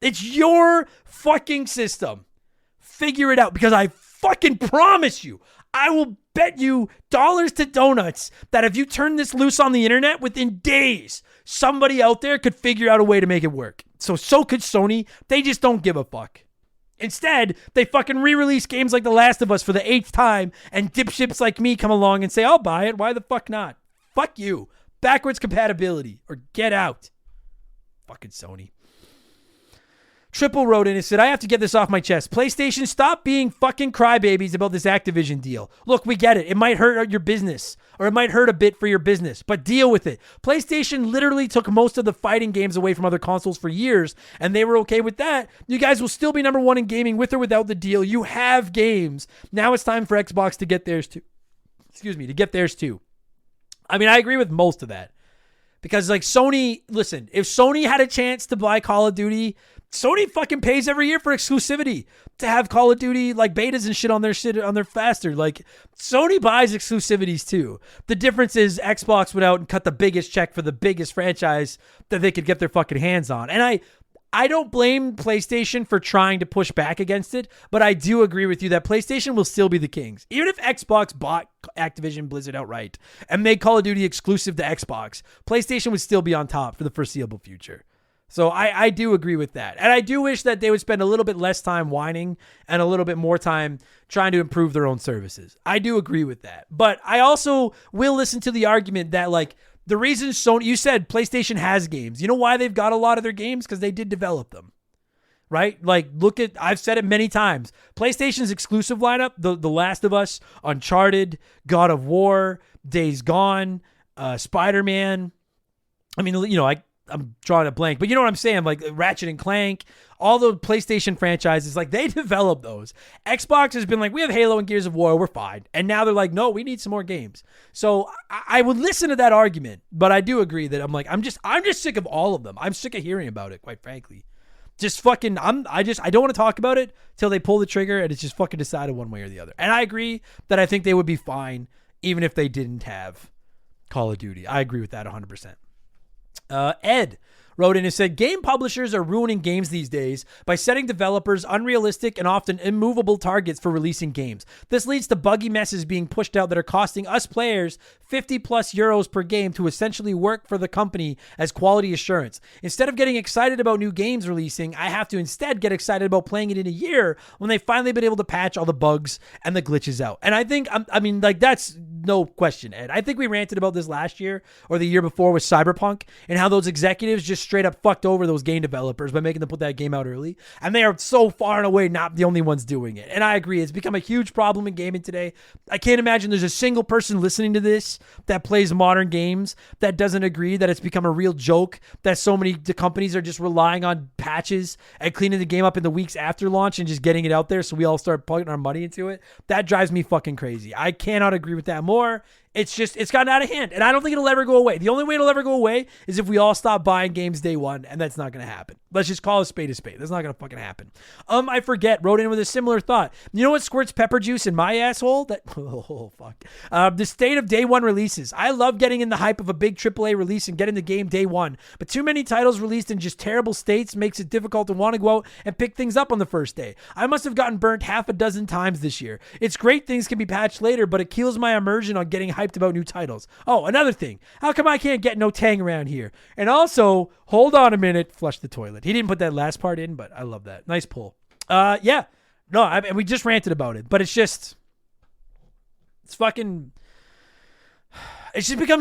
It's your fucking system. Figure it out, because I fucking promise you, I will bet you dollars to donuts that if you turn this loose on the internet, within days, somebody out there could figure out a way to make it work. So could Sony. They just don't give a fuck. Instead, they fucking re-release games like The Last of Us for the 8th time, and dipshits like me come along and say, I'll buy it. Why the fuck not? Fuck you. Backwards compatibility, or get out. Fucking Sony. Triple wrote in and said, I have to get this off my chest. PlayStation, stop being fucking crybabies about this Activision deal. Look, we get it. It might hurt your business, or it might hurt a bit for your business, but deal with it. PlayStation literally took most of the fighting games away from other consoles for years, and they were okay with that. You guys will still be number one in gaming with or without the deal. You have games. Now it's time for Xbox to get theirs too. To get theirs too. I mean, I agree with most of that. Because like Sony, listen, if Sony had a chance to buy Call of Duty, Sony fucking pays every year for exclusivity to have Call of Duty like betas and shit on their faster. Like Sony buys exclusivities too. The difference is Xbox went out and cut the biggest check for the biggest franchise that they could get their fucking hands on. And I don't blame PlayStation for trying to push back against it, but I do agree with you that PlayStation will still be the kings. Even if Xbox bought Activision Blizzard outright and made Call of Duty exclusive to Xbox, PlayStation would still be on top for the foreseeable future. So I do agree with that. And I do wish that they would spend a little bit less time whining and a little bit more time trying to improve their own services. I do agree with that. But I also will listen to the argument that like, the reason Sony, you said PlayStation has games. You know why they've got a lot of their games? Because they did develop them, right? Like, look at, I've said it many times. PlayStation's exclusive lineup, The Last of Us, Uncharted, God of War, Days Gone, Spider-Man. I mean, you know, I'm drawing a blank, but you know what I'm saying? Like Ratchet and Clank, all the PlayStation franchises, like they developed those. Xbox has been like, we have Halo and Gears of War, we're fine. And now they're like, no, we need some more games. So I would listen to that argument, but I do agree that I'm just sick of all of them. I'm sick of hearing about it, quite frankly. Just fucking, I don't want to talk about it till they pull the trigger and it's just fucking decided one way or the other. And I agree that I think they would be fine even if they didn't have Call of Duty. I agree with that 100%. Ed wrote in and said, game publishers are ruining games these days by setting developers unrealistic and often immovable targets for releasing games. This leads to buggy messes being pushed out that are costing us players 50 plus euros per game to essentially work for the company as quality assurance. Instead of getting excited about new games releasing, I have to instead get excited about playing it in a year when they've finally been able to patch all the bugs and the glitches out. And I think, I mean, like that's no question, Ed. I think we ranted about this last year or the year before with Cyberpunk and how those executives just straight up fucked over those game developers by making them put that game out early. And they are so far and away not the only ones doing it. And I agree. It's become a huge problem in gaming today. I can't imagine there's a single person listening to this that plays modern games that doesn't agree that it's become a real joke that so many the companies are just relying on patches and cleaning the game up in the weeks after launch and just getting it out there so we all start putting our money into it. That drives me fucking crazy. I cannot agree with that more. It's gotten out of hand, and I don't think it'll ever go away. The only way it'll ever go away is if we all stop buying games day one, and that's not going to happen. Let's just call a spade a spade. That's not going to fucking happen. I forget, wrote in with a similar thought. You know what squirts pepper juice in my asshole? Oh, fuck. The state of day one releases. I love getting in the hype of a big AAA release and getting the game day one, but too many titles released in just terrible states makes it difficult to want to go out and pick things up on the first day. I must have gotten burnt half a dozen times this year. It's great things can be patched later, but it kills my immersion on getting hyped about new titles. Oh, another thing. How come I can't get no Tang around here? And also, hold on a minute, flush the toilet. He didn't put that last part in, but I love that. Nice pull. Yeah. No, and we just ranted about it, but it's just become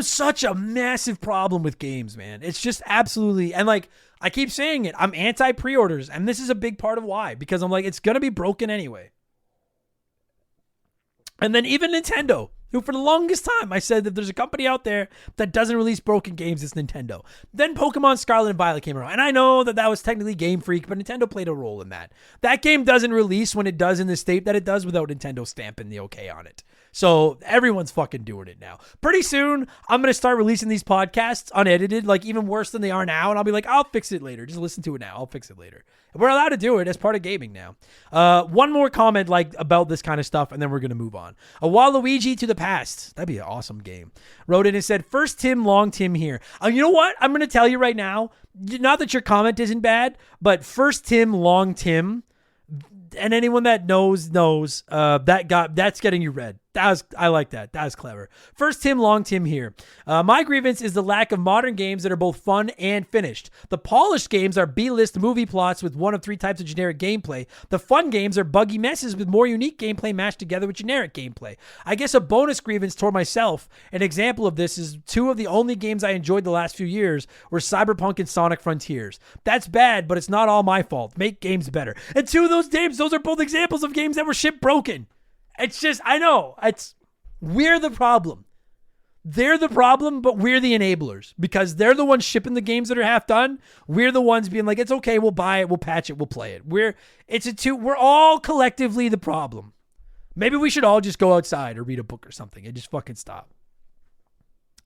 such a massive problem with games, man. It's just absolutely, and like, I keep saying it, I'm anti pre-orders, and this is a big part of why, because I'm like, it's going to be broken anyway. And then even Nintendo, who for the longest time I said that there's a company out there that doesn't release broken games, it's Nintendo. Then Pokemon Scarlet and Violet came around. And I know that was technically Game Freak, but Nintendo played a role in that. That game doesn't release when it does in the state that it does without Nintendo stamping the okay on it. So everyone's fucking doing it now. Pretty soon, I'm going to start releasing these podcasts unedited, like even worse than they are now. And I'll be like, I'll fix it later. Just listen to it now. I'll fix it later. We're allowed to do it as part of gaming now. One more comment like about this kind of stuff, and then we're going to move on. A Waluigi to the Past. That'd be an awesome game. Wrote in and said, first Tim, long Tim here. You know what? I'm going to tell you right now, not that your comment isn't bad, but first Tim, long Tim, and anyone that knows, that's getting you red. I like that. That was clever. First Tim, long Tim here. My grievance is the lack of modern games that are both fun and finished. The polished games are B-list movie plots with one of three types of generic gameplay. The fun games are buggy messes with more unique gameplay mashed together with generic gameplay. I guess a bonus grievance toward myself. An example of this is two of the only games I enjoyed the last few years were Cyberpunk and Sonic Frontiers. That's bad, but it's not all my fault. Make games better. And two of those games, those are both examples of games that were ship broken. It's just, I know, we're the problem. They're the problem, but we're the enablers because they're the ones shipping the games that are half done. We're the ones being like, it's okay, we'll buy it, we'll patch it, we'll play it. We're all collectively the problem. Maybe we should all just go outside or read a book or something and just fucking stop.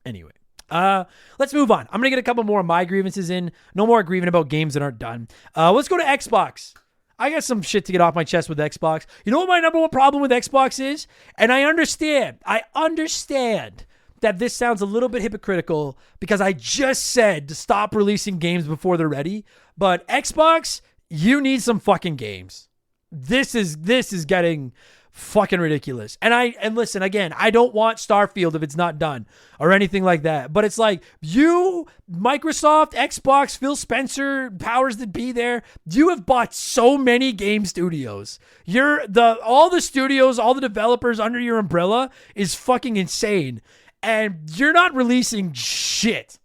Anyway, let's move on. I'm going to get a couple more of my grievances in. No more grieving about games that aren't done. Let's go to Xbox. I got some shit to get off my chest with Xbox. You know what my number one problem with Xbox is? And I understand that this sounds a little bit hypocritical because I just said to stop releasing games before they're ready. But Xbox, you need some fucking games. This is getting fucking ridiculous. And listen, again, I don't want Starfield if it's not done or anything like that. But it's like you, Microsoft, Xbox, Phil Spencer, powers that be there, you have bought so many game studios. All the studios, all the developers under your umbrella is fucking insane. And you're not releasing shit.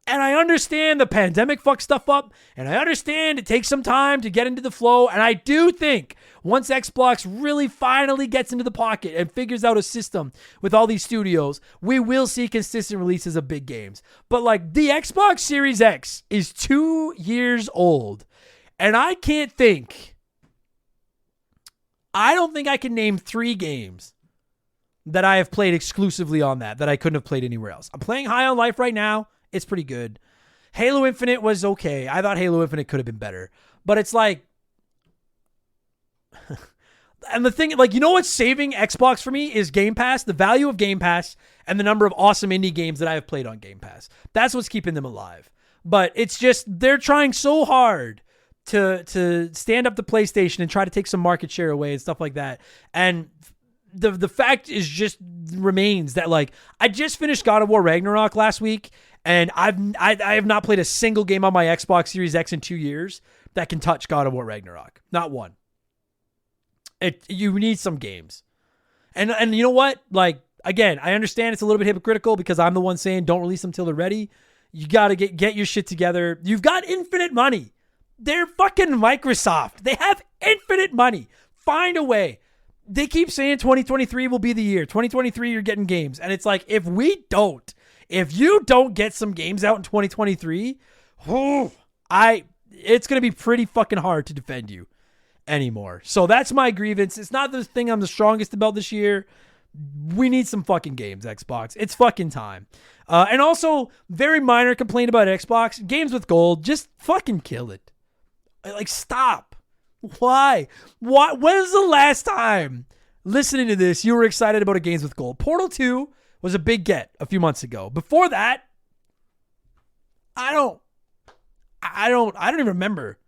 And I understand the pandemic fucked stuff up, and I understand it takes some time to get into the flow, and I do think once Xbox really finally gets into the pocket and figures out a system with all these studios, we will see consistent releases of big games. But like the Xbox Series X is 2 years old, and I don't think I can name 3 games that I have played exclusively on that I couldn't have played anywhere else. I'm playing High on Life right now. It's pretty good. Halo Infinite was okay. I thought Halo Infinite could have been better. But it's like... and the thing, like, you know what's saving Xbox for me is Game Pass, the value of Game Pass, and the number of awesome indie games that I have played on Game Pass. That's what's keeping them alive. But it's just, they're trying so hard to stand up the PlayStation and try to take some market share away and stuff like that. And the fact is just remains that, like, I just finished God of War Ragnarok last week, and I have not played a single game on my Xbox Series X in 2 years that can touch God of War Ragnarok. Not one. You need some games. And you know what? Like, again, I understand it's a little bit hypocritical because I'm the one saying don't release them till they're ready. You got to get your shit together. You've got infinite money. They're fucking Microsoft. They have infinite money. Find a way. They keep saying 2023 will be the year. 2023, you're getting games. And it's like, if you don't get some games out in 2023, it's going to be pretty fucking hard to defend you anymore. So that's my grievance. It's not the thing I'm the strongest about this year. We need some fucking games, Xbox. It's fucking time. And also, very minor complaint about Xbox. Games with gold, just fucking kill it. Like, stop. Why? When's the last time, listening to this, you were excited about a Games with Gold? Portal 2 was a big get a few months ago. Before that, I don't even remember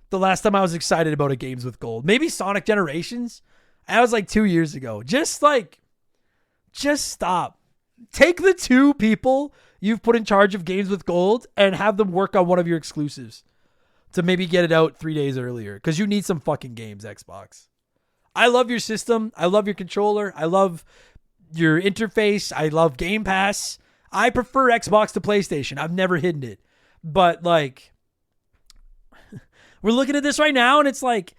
the last time I was excited about a Games with Gold. Maybe Sonic Generations. That was like 2 years ago. Just stop. Take the 2 people you've put in charge of Games with Gold and have them work on one of your exclusives to maybe get it out 3 days earlier, because you need some fucking games, Xbox. I love your system. I love your controller. I love your interface. I love Game Pass. I prefer Xbox to PlayStation. I've never hidden it. But, like, we're looking at this right now, and it's like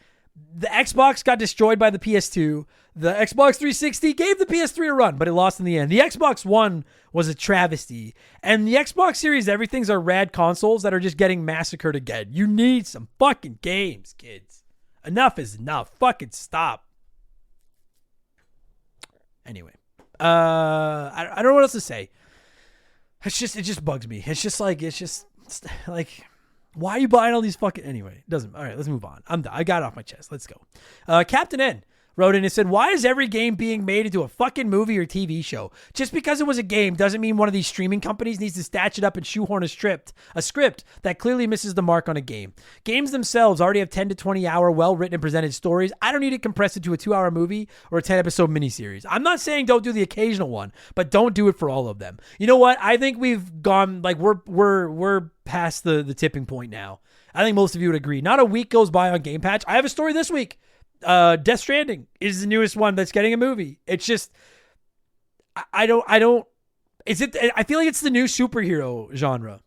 the Xbox got destroyed by the PS2. The Xbox 360 gave the PS3 a run, but it lost in the end. The Xbox One was a travesty. And the Xbox Series Everythings are rad consoles that are just getting massacred again. You need some fucking games, kids. Enough is enough. Fucking stop. Anyway. I don't know what else to say. It just bugs me. It's just like, why are you buying all these fucking... Anyway, it doesn't... All right, let's move on. I'm done. I got it off my chest. Let's go. Captain N wrote in and said, why is every game being made into a fucking movie or TV show? Just because it was a game doesn't mean one of these streaming companies needs to statch it up and shoehorn a script that clearly misses the mark on a game. Games themselves already have 10 to 20 hour well-written and presented stories. I don't need to compress it to a 2-hour movie or a 10-episode miniseries. I'm not saying don't do the occasional one, but don't do it for all of them. You know what? I think we've gone, like, we're past the tipping point now. I think most of you would agree. Not a week goes by on Game Patch. I have a story this week. Death Stranding is the newest one that's getting a movie. It's just, I feel like it's the new superhero genre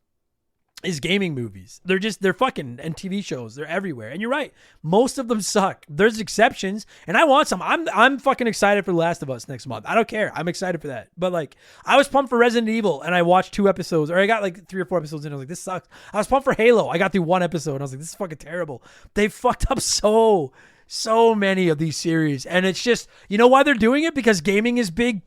is gaming movies. They're fucking, and TV shows. They're everywhere. And you're right. Most of them suck. There's exceptions, and I want some. I'm fucking excited for The Last of Us next month. I don't care. I'm excited for that. But, like, I was pumped for Resident Evil, and I watched 2 episodes, or I got like 3 or 4 episodes in. I was like, this sucks. I was pumped for Halo. I got through 1 episode, and I was like, this is fucking terrible. They fucked up so many of these series. And it's just, you know why they're doing it? Because gaming is big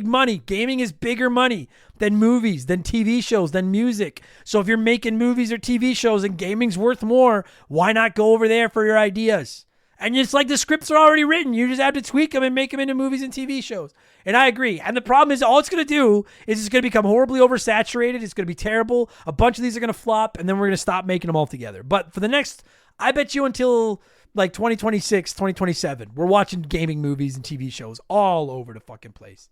money. Gaming is bigger money than movies, than TV shows, than music. So if you're making movies or TV shows and gaming's worth more, why not go over there for your ideas? And it's like the scripts are already written. You just have to tweak them and make them into movies and TV shows. And I agree. And the problem is, all it's going to do is it's going to become horribly oversaturated. It's going to be terrible. A bunch of these are going to flop, and then we're going to stop making them all together. But for the next, I bet you until like 2026, 2027, we're watching gaming movies and TV shows all over the fucking place.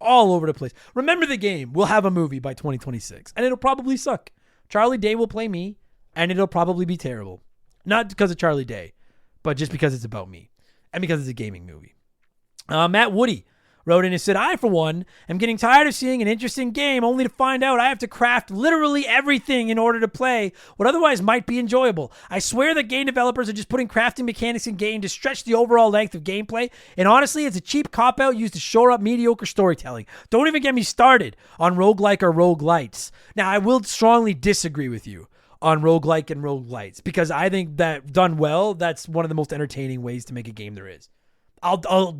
All over the place. Remember the Game. We'll have a movie by 2026, and it'll probably suck. Charlie Day will play me, and it'll probably be terrible. Not because of Charlie Day, but just because it's about me and because it's a gaming movie. Matt Woody wrote in and said, I, for one, am getting tired of seeing an interesting game only to find out I have to craft literally everything in order to play what otherwise might be enjoyable. I swear that game developers are just putting crafting mechanics in game to stretch the overall length of gameplay, and honestly, it's a cheap cop-out used to shore up mediocre storytelling. Don't even get me started on roguelike or roguelites. Now, I will strongly disagree with you on roguelike and roguelites, because I think that done well, that's one of the most entertaining ways to make a game there is. I'll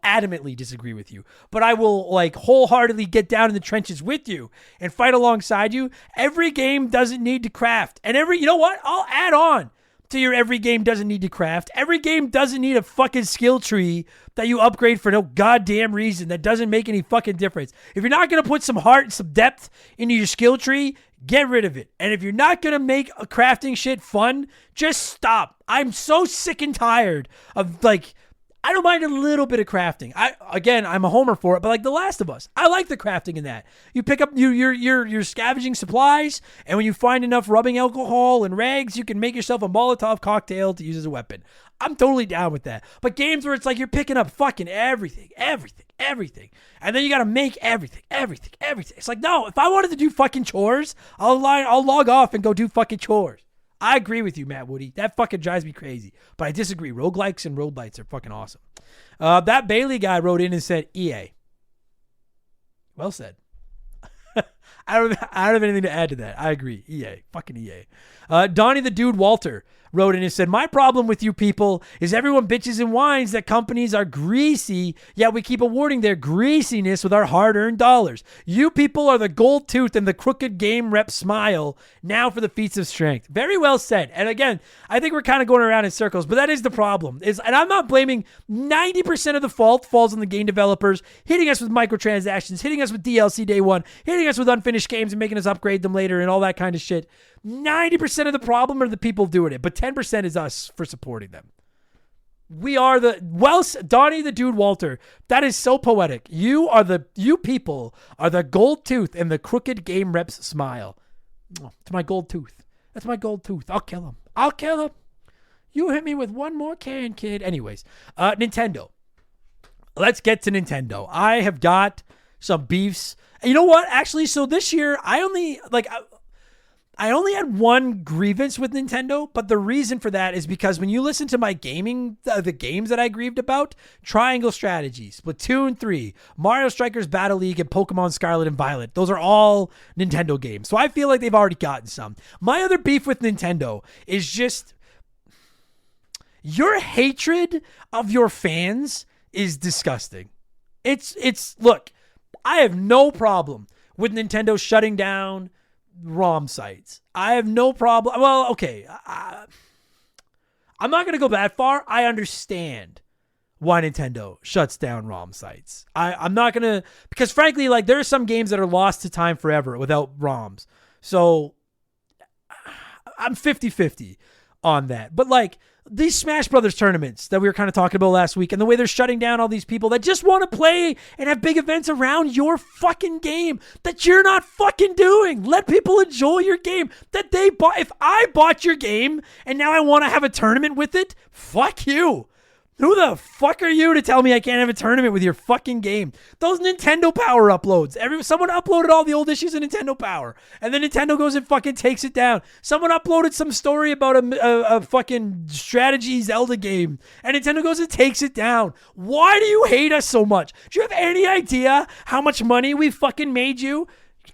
adamantly disagree with you, but I will, like, wholeheartedly get down in the trenches with you and fight alongside you. Every game doesn't need to craft, and you know what? I'll add on to your every game doesn't need to craft. Every game doesn't need a fucking skill tree that you upgrade for no goddamn reason that doesn't make any fucking difference. If you're not going to put some heart and some depth into your skill tree, get rid of it. And if you're not going to make a crafting shit fun, just stop. I'm so sick and tired of, like, I don't mind a little bit of crafting. I'm a homer for it, but like The Last of Us, I like the crafting in that. You pick up you're scavenging supplies, and when you find enough rubbing alcohol and rags, you can make yourself a Molotov cocktail to use as a weapon. I'm totally down with that. But games where it's like you're picking up fucking everything, and then you got to make everything. It's like, no, if I wanted to do fucking chores, I'll log off and go do fucking chores. I agree with you, Matt Woody. That fucking drives me crazy. But I disagree. Roguelikes and roguelites are fucking awesome. That Bailey guy wrote in and said, EA. Well said. I don't have anything to add to that. I agree. EA. Fucking EA. Donnie the Dude Walter wrote in and said, my problem with you people is everyone bitches and whines that companies are greasy, yet we keep awarding their greasiness with our hard-earned dollars. You people are the gold tooth and the crooked game rep smile. Now for the feats of strength. Very well said. And again, I think we're kind of going around in circles, but that is the problem. And I'm not blaming 90% of the fault falls on the game developers hitting us with microtransactions, hitting us with DLC day one, hitting us with unfinished games and making us upgrade them later and all that kind of shit. 90% of the problem are the people doing it, but 10% is us for supporting them. We are Donnie the Dude Walter. That is so poetic. You people are the gold tooth and the crooked game reps smile. It's my gold tooth. That's my gold tooth. I'll kill him. You hit me with one more can, kid. Anyways, Nintendo. Let's get to Nintendo. I have got some beefs. You know what? Actually, so this year, I only had one grievance with Nintendo, but the reason for that is because when you listen to my gaming, the games that I grieved about, Triangle Strategy, Splatoon 3, Mario Strikers Battle League, and Pokemon Scarlet and Violet, those are all Nintendo games. So I feel like they've already gotten some. My other beef with Nintendo is just your hatred of your fans is disgusting. Look, I have no problem with Nintendo shutting down ROM sites. I have no problem. Well, okay. I'm not going to go that far. I understand why Nintendo shuts down ROM sites. I'm not going to, because frankly, like there are some games that are lost to time forever without ROMs. So I'm 50-50 on that. But like these Smash Brothers tournaments that we were kind of talking about last week and the way they're shutting down all these people that just want to play and have big events around your fucking game that you're not fucking doing. Let people enjoy your game that they bought. If I bought your game and now I want to have a tournament with it, fuck you. Who the fuck are you to tell me I can't have a tournament with your fucking game? Those Nintendo Power uploads. Someone uploaded all the old issues of Nintendo Power, and then Nintendo goes and fucking takes it down. Someone uploaded some story about a fucking strategy Zelda game, and Nintendo goes and takes it down. Why do you hate us so much? Do you have any idea how much money we fucking made you?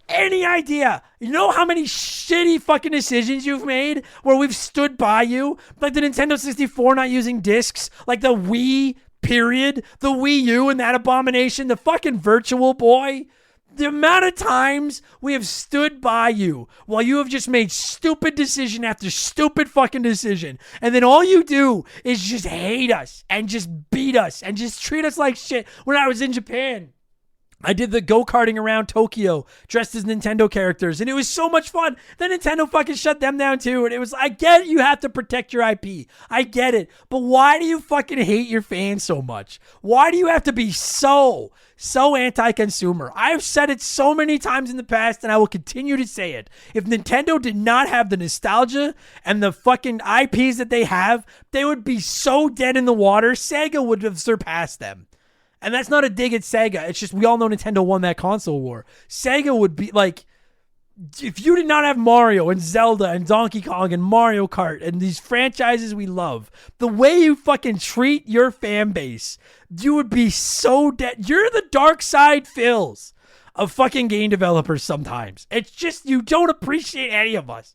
Any idea? You know how many shitty fucking decisions you've made where we've stood by you? Like the Nintendo 64 not using discs, like the Wii period, the Wii U and that abomination, the fucking Virtual Boy. The amount of times we have stood by you while you have just made stupid decision after stupid fucking decision. And then all you do is just hate us and just beat us and just treat us like shit. When I was in Japan, I did the go-karting around Tokyo dressed as Nintendo characters, and it was so much fun. Then Nintendo fucking shut them down too, and it was, I get it, you have to protect your IP. I get it. But why do you fucking hate your fans so much? Why do you have to be so anti-consumer? I've said it so many times in the past, and I will continue to say it. If Nintendo did not have the nostalgia and the fucking IPs that they have, they would be so dead in the water. Sega would have surpassed them. And that's not a dig at Sega. It's just we all know Nintendo won that console war. Sega would be like, if you did not have Mario and Zelda and Donkey Kong and Mario Kart and these franchises we love, the way you fucking treat your fan base, you would be so dead. You're the dark side Phils of fucking game developers sometimes. It's just you don't appreciate any of us.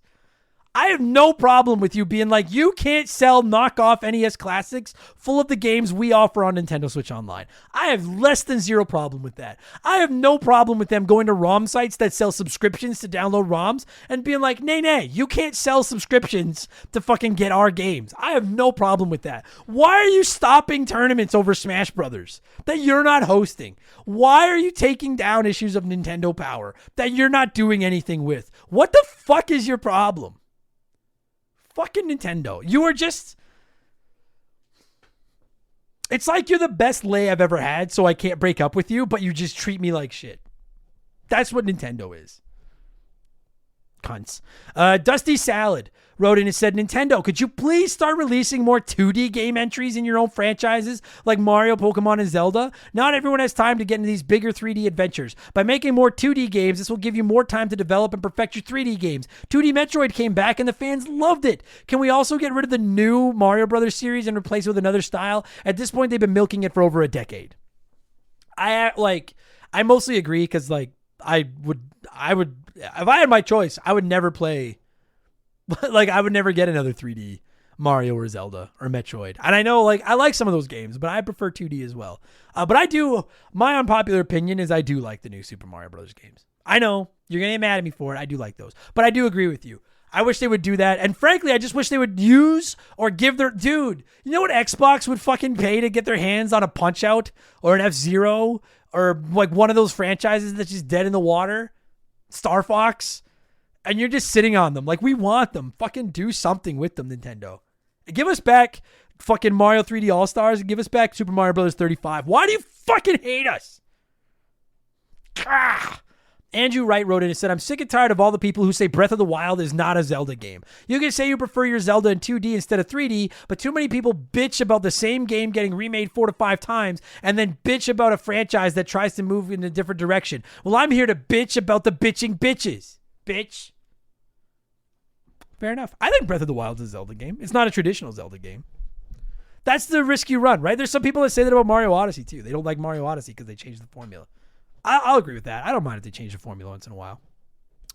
I have no problem with you being like, you can't sell knockoff NES classics full of the games we offer on Nintendo Switch Online. I have less than zero problem with that. I have no problem with them going to ROM sites that sell subscriptions to download ROMs and being like, nay, you can't sell subscriptions to fucking get our games. I have no problem with that. Why are you stopping tournaments over Smash Brothers that you're not hosting? Why are you taking down issues of Nintendo Power that you're not doing anything with? What the fuck is your problem? Fucking Nintendo. You are just... It's like you're the best lay I've ever had, so I can't break up with you, but you just treat me like shit. That's what Nintendo is. Cunts. Dusty Salad wrote in and said, Nintendo, could you please start releasing more 2D game entries in your own franchises like Mario, Pokemon, and Zelda? Not everyone has time to get into these bigger 3D adventures. By making more 2D games, this will give you more time to develop and perfect your 3D games. 2D Metroid came back and the fans loved it. Can we also get rid of the new Mario Brothers series and replace it with another style? At this point, they've been milking it for over a decade. I mostly agree because I would if I had my choice, I would never play, I would never get another 3D Mario or Zelda or Metroid. And I know, I like some of those games, but I prefer 2D as well. But my unpopular opinion is I do like the new Super Mario Brothers games. I know, you're going to get mad at me for it. I do like those. But I do agree with you. I wish they would do that. And frankly, I just wish they would use or give dude, you know what Xbox would fucking pay to get their hands on a Punch-Out or an F-Zero or one of those franchises that's just dead in the water? Star Fox, and you're just sitting on them. We want them. Fucking do something with them, Nintendo. Give us back fucking Mario 3D All-Stars and give us back Super Mario Bros. 35. Why do you fucking hate us? Ah. Andrew Wright wrote in and said, I'm sick and tired of all the people who say Breath of the Wild is not a Zelda game. You can say you prefer your Zelda in 2D instead of 3D, but too many people bitch about the same game getting remade 4 to 5 times and then bitch about a franchise that tries to move in a different direction. Well, I'm here to bitch about the bitching bitches. Bitch. Fair enough. I think Breath of the Wild is a Zelda game. It's not a traditional Zelda game. That's the risk you run, right? There's some people that say that about Mario Odyssey, too. They don't like Mario Odyssey because they changed the formula. I'll agree with that. I don't mind if they change the formula once in a while.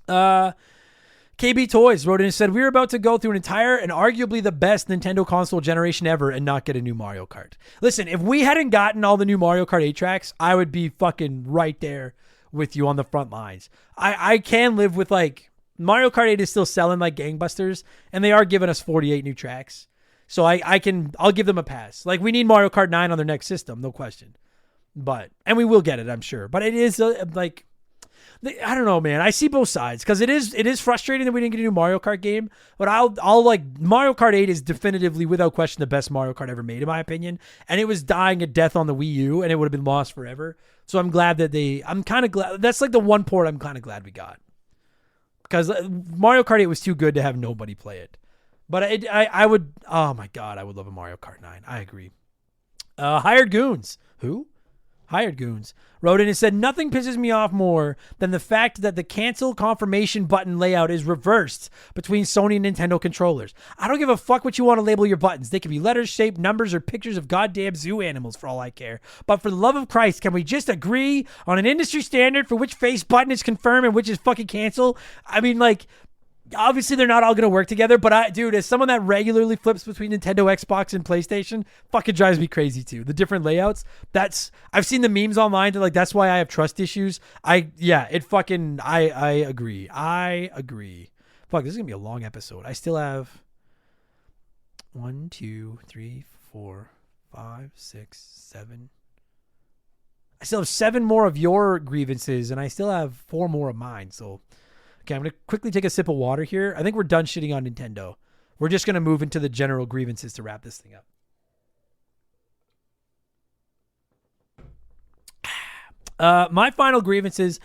KB Toys wrote in and said, we're about to go through an entire and arguably the best Nintendo console generation ever and not get a new Mario Kart. Listen, if we hadn't gotten all the new Mario Kart 8 tracks, I would be fucking right there with you on the front lines. I can live with Mario Kart 8 is still selling like gangbusters, and they are giving us 48 new tracks. So I'll give them a pass. We need Mario Kart 9 on their next system, no question. And we will get it, I'm sure. But it is I don't know, man. I see both sides because it is frustrating that we didn't get a new Mario Kart game. But Mario Kart 8 is definitively, without question, the best Mario Kart ever made, in my opinion. And it was dying a death on the Wii U, and it would have been lost forever. So I'm glad that I'm kind of glad. That's the one port I'm kind of glad we got. Because Mario Kart 8 was too good to have nobody play it. But I would, oh my God, I would love a Mario Kart 9. I agree. Hired Goons. Who? Hired Goons wrote in and said, nothing pisses me off more than the fact that the cancel confirmation button layout is reversed between Sony and Nintendo controllers. I don't give a fuck what you want to label your buttons. They can be letters, shape, numbers, or pictures of goddamn zoo animals for all I care. But for the love of Christ, can we just agree on an industry standard for which face button is confirmed and which is fucking cancel? I mean, obviously they're not all going to work together, but as someone that regularly flips between Nintendo, Xbox, and PlayStation, fucking drives me crazy too. The different layouts, I've seen the memes online that that's why I have trust issues. I agree. I agree. Fuck, this is going to be a long episode. I still have 1, 2, 3, 4, 5, 6, 7. I still have 7 more of your grievances, and I still have 4 more of mine, so... Okay, I'm going to quickly take a sip of water here. I think we're done shitting on Nintendo. We're just going to move into the general grievances to wrap this thing up. My final grievances,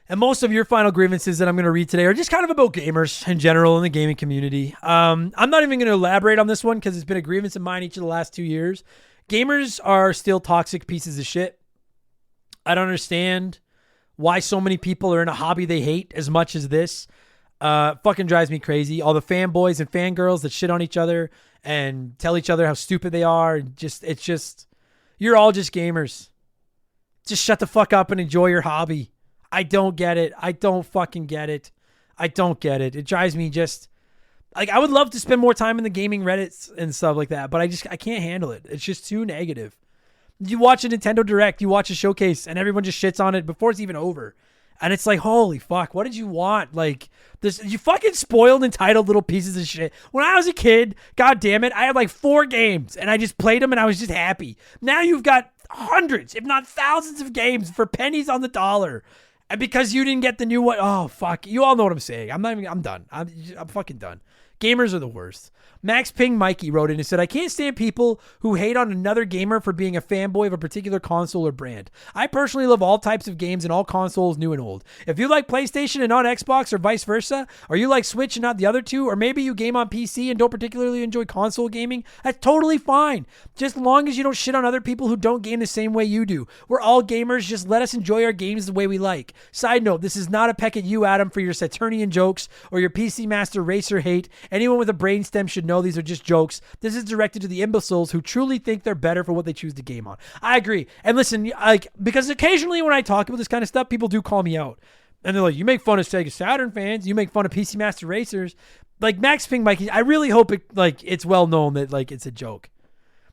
and most of your final grievances that I'm going to read today, are just kind of about gamers in general in the gaming community. I'm not even going to elaborate on this one because it's been a grievance of mine each of the last 2 years. Gamers are still toxic pieces of shit. I don't understand why so many people are in a hobby they hate as much as this. Fucking drives me crazy. All the fanboys and fangirls that shit on each other and tell each other how stupid they are. It's just, you're all just gamers. Just shut the fuck up and enjoy your hobby. I don't get it. I don't fucking get it. I don't get it. It drives me just, I would love to spend more time in the gaming Reddits and stuff like that, but I can't handle it. It's just too negative. You watch a Nintendo Direct, you watch a showcase, and everyone just shits on it before it's even over. And it's like, holy fuck, what did you want? You fucking spoiled, entitled little pieces of shit. When I was a kid, god damn it, I had 4 games, and I just played them, and I was just happy. Now you've got hundreds, if not thousands of games for pennies on the dollar. And because you didn't get the new one, oh fuck, you all know what I'm saying. I'm done. I'm fucking done. Gamers are the worst. Max Ping Mikey wrote in and said, I can't stand people who hate on another gamer for being a fanboy of a particular console or brand. I personally love all types of games and all consoles, new and old. If you like PlayStation and not Xbox or vice versa, or you like Switch and not the other two, or maybe you game on PC and don't particularly enjoy console gaming, that's totally fine. Just as long as you don't shit on other people who don't game the same way you do. We're all gamers. Just let us enjoy our games the way we like. Side note, this is not a peck at you, Adam, for your Saturnian jokes or your PC Master Racer hate. Anyone with a brainstem should know these are just jokes. This is directed to the imbeciles who truly think they're better for what they choose to game on. I agree. And listen, because occasionally when I talk about this kind of stuff, people do call me out. And they're like, you make fun of Sega Saturn fans. You make fun of PC Master Racers. Like Max Ping Mikey, I really hope it's well known that it's a joke.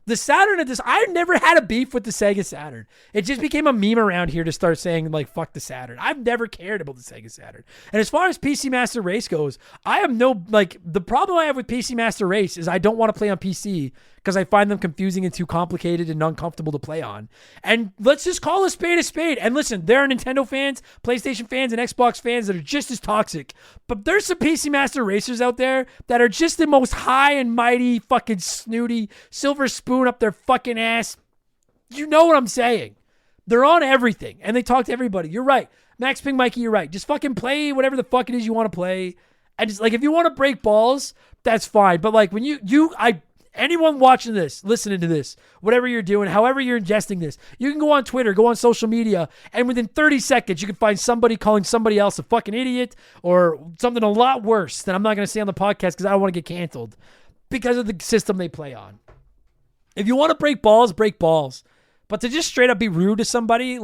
The Saturn at this, I never had a beef with the Sega Saturn. It just became a meme around here to start saying fuck the Saturn. I've never cared about the Sega Saturn. And as far as PC Master Race goes, I have the problem I have with PC Master Race is I don't want to play on PC because I find them confusing and too complicated and uncomfortable to play on. And let's just call a spade a spade. And listen, there are Nintendo fans, PlayStation fans, and Xbox fans that are just as toxic. But there's some PC Master Racers out there that are just the most high and mighty fucking snooty silver spoon up their fucking ass. You know what I'm saying. They're on everything and they talk to everybody. You're right. Max Ping Mikey, you're right. Just fucking play whatever the fuck it is you want to play. And just if you want to break balls, that's fine. But when anyone watching this, listening to this, whatever you're doing, however you're ingesting this, you can go on Twitter, go on social media, and within 30 seconds, you can find somebody calling somebody else a fucking idiot or something a lot worse that I'm not going to say on the podcast because I don't want to get canceled because of the system they play on. If you want to break balls, break balls. But to just straight up be rude to somebody,